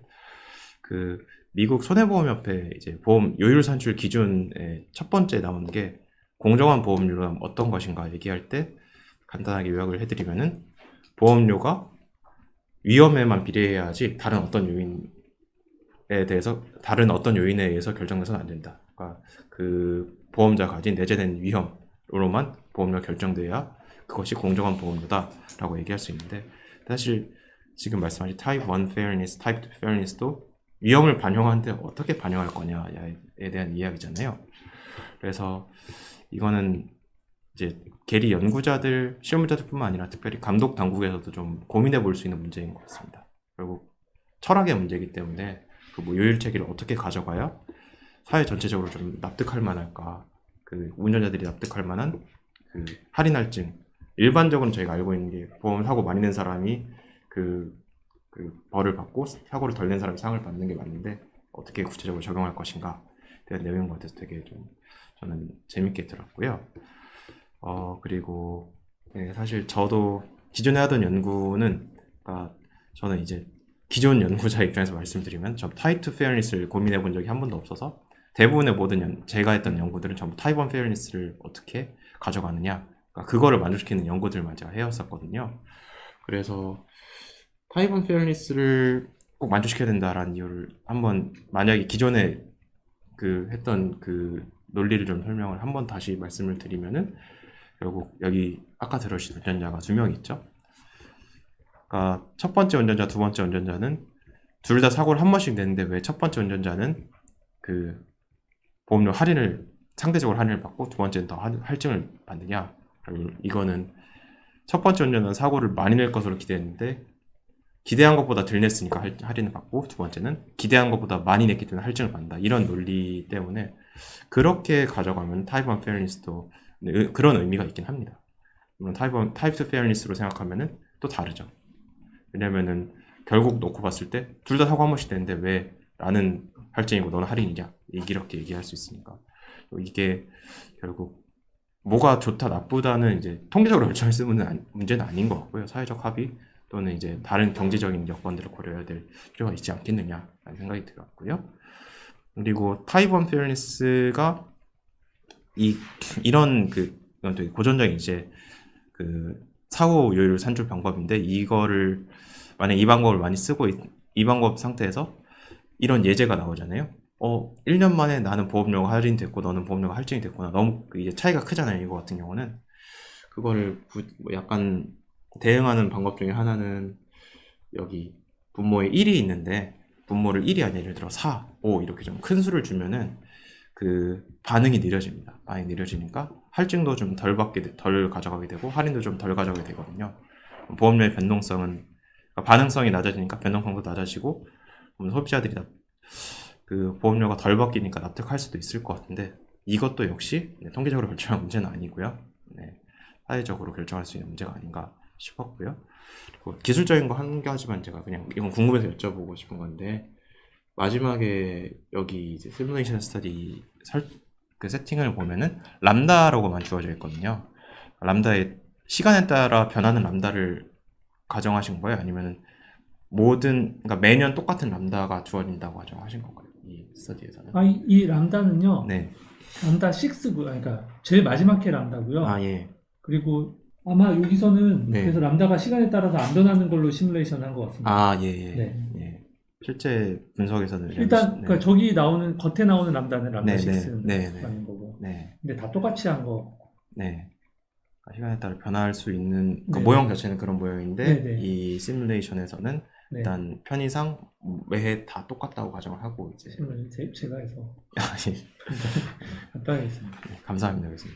미국 손해보험협회 이제 보험 요율 산출 기준의 첫 번째 나온 게 공정한 보험료란 어떤 것인가 얘기할 때 간단하게 요약을 해드리면은 보험료가 위험에만 비례해야지 다른 어떤 요인에 의해서 결정돼서는 안 된다. 그러니까 보험자가 가진 내재된 위험으로만 보험료가 결정돼야 그것이 공정한 보험료다라고 얘기할 수 있는데 사실 지금 말씀하신 타입 1 페어니스, 타입 2 페어니스도 위험을 반영하는데 어떻게 반영할 거냐에 대한 이야기잖아요. 그래서 이거는 이제 계리 연구자들, 실무자들뿐만 아니라 특별히 감독 당국에서도 좀 고민해 볼 수 있는 문제인 것 같습니다. 결국 철학의 문제이기 때문에 요율 체계를 어떻게 가져가야 사회 전체적으로 좀 납득할 만할까? 운전자들이 납득할 만한 할인 할증. 일반적으로 저희가 알고 있는 게 보험 사고 많이 낸 사람이 벌을 받고 사고를 덜 낸 사람이 상을 받는 게 맞는데 어떻게 구체적으로 적용할 것인가 대한 내용인 것 같아서 되게 좀 저는 재밌게 들었고요. 그리고 네, 사실 저도 기존에 하던 연구는 저는 이제 기존 연구자 입장에서 말씀드리면 저 타입 2 페어니스를 고민해 본 적이 한 번도 없어서 대부분의 모든 제가 했던 연구들은 전부 타입 1 페어니스를 어떻게 가져가느냐 그거를 만족시키는 연구들만 제가 해왔었거든요. 그래서 타입 1 페어니스를 꼭 만족시켜야 된다라는 이유를 한번 만약에 기존에 했던 논리를 좀 설명을 한번 다시 말씀을 드리면은 결국 여기 아까 들으신 운전자가 2명 있죠. 그러니까 첫 번째 운전자, 두 번째 운전자는 둘 다 사고를 한 번씩 내는데 왜 첫 번째 운전자는 보험료 상대적으로 할인을 받고 두 번째는 더 할증을 받느냐? 이거는 첫 번째 운전자는 사고를 많이 낼 것으로 기대했는데 기대한 것보다 덜 냈으니까 할인을 받고 두 번째는 기대한 것보다 많이 냈기 때문에 할증을 받는다. 이런 논리 때문에 그렇게 가져가면 타입 1 페어니스도 그런 의미가 있긴 합니다. 물론 타입 2 페어니스로 생각하면은 또 다르죠. 왜냐면은 결국 놓고 봤을 때 둘 다 사고 한 번씩 되는데 왜 나는 할증이고 너는 할인이냐 이렇게 얘기할 수 있으니까 이게 결국 뭐가 좋다 나쁘다는 이제 통계적으로 결정할 문제는 아닌 것 같고요. 사회적 합의 또는 이제 다른 경제적인 여건들을 고려해야 될 필요가 있지 않겠느냐라는 생각이 들었고요. 그리고 타입 1 페어니스가 이런 이건 되게 고전적인 이제 사후 요율 산출 방법인데 이거를 만약 이 방법을 많이 쓰고 이 방법 상태에서 이런 예제가 나오잖아요. 1년 만에 나는 보험료가 할인됐고 너는 보험료가 할증이 됐구나. 너무 이제 차이가 크잖아요. 이거 같은 경우는 그거를 약간 대응하는 방법 중에 하나는 여기 분모에 1이 있는데 분모를 1이 아니라 예를 들어 4, 5 이렇게 좀 큰 수를 주면은 반응이 느려집니다. 반응이 느려지니까 할증도 좀 덜 가져가게 되고 할인도 좀 덜 가져가게 되거든요. 보험료의 변동성은 반응성이 낮아지니까 변동성도 낮아지고 소비자들이 보험료가 덜 바뀌니까 납득할 수도 있을 것 같은데 이것도 역시 통계적으로 결정할 문제는 아니고요. 사회적으로 결정할 수 있는 문제가 아닌가 싶었고요. 그리고 기술적인 거 한 가지만 제가 그냥 이건 궁금해서 여쭤보고 싶은 건데 마지막에 여기 이제 시뮬레이션 스터디 세팅을 보면은 람다라고만 주어져 있거든요. 람다의 시간에 따라 변하는 람다를 가정하신 거예요? 아니면은 그러니까 매년 똑같은 람다가 주어진다고 하신 건가요? 이 스터디에서는? 이 람다는요, 네. 람다 6고, 그러니까 제일 마지막 해 람다고요. 예. 그리고 아마 여기서는 네. 그래서 람다가 시간에 따라서 안 변하는 걸로 시뮬레이션 한 것 같습니다. 예. 네. 예. 실제 분석에서는 일단 네. 그러니까 저기 나오는 겉에 나오는 람다는 람다 네, 6는 네. 맞는 거고. 네. 근데 다 똑같이 한 거. 네. 그러니까 시간에 따라 변할 수 있는 그 네. 모형 자체는 그런 모형인데 네, 네. 이 시뮬레이션에서는 네. 일단 편의상 매해 다 똑같다고 가정을 하고 이제 제가 해서 예. 간단하겠습니다. 네, 감사합니다, 교수님.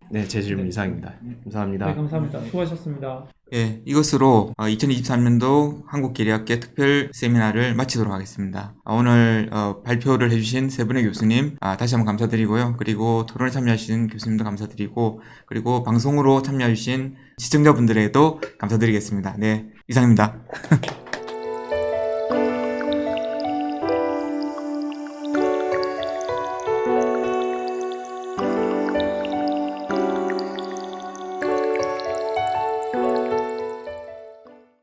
네, 제 질문 네. 이상입니다. 감사합니다. 네, 감사합니다. 수고하셨습니다. 예, 이것으로 2023년도 한국계리학계 특별 세미나를 마치도록 하겠습니다. 오늘 발표를 해주신 세 분의 교수님 다시 한번 감사드리고요. 그리고 토론에 참여하신 교수님도 감사드리고, 그리고 방송으로 참여해주신 시청자분들에도 감사드리겠습니다. 네, 이상입니다.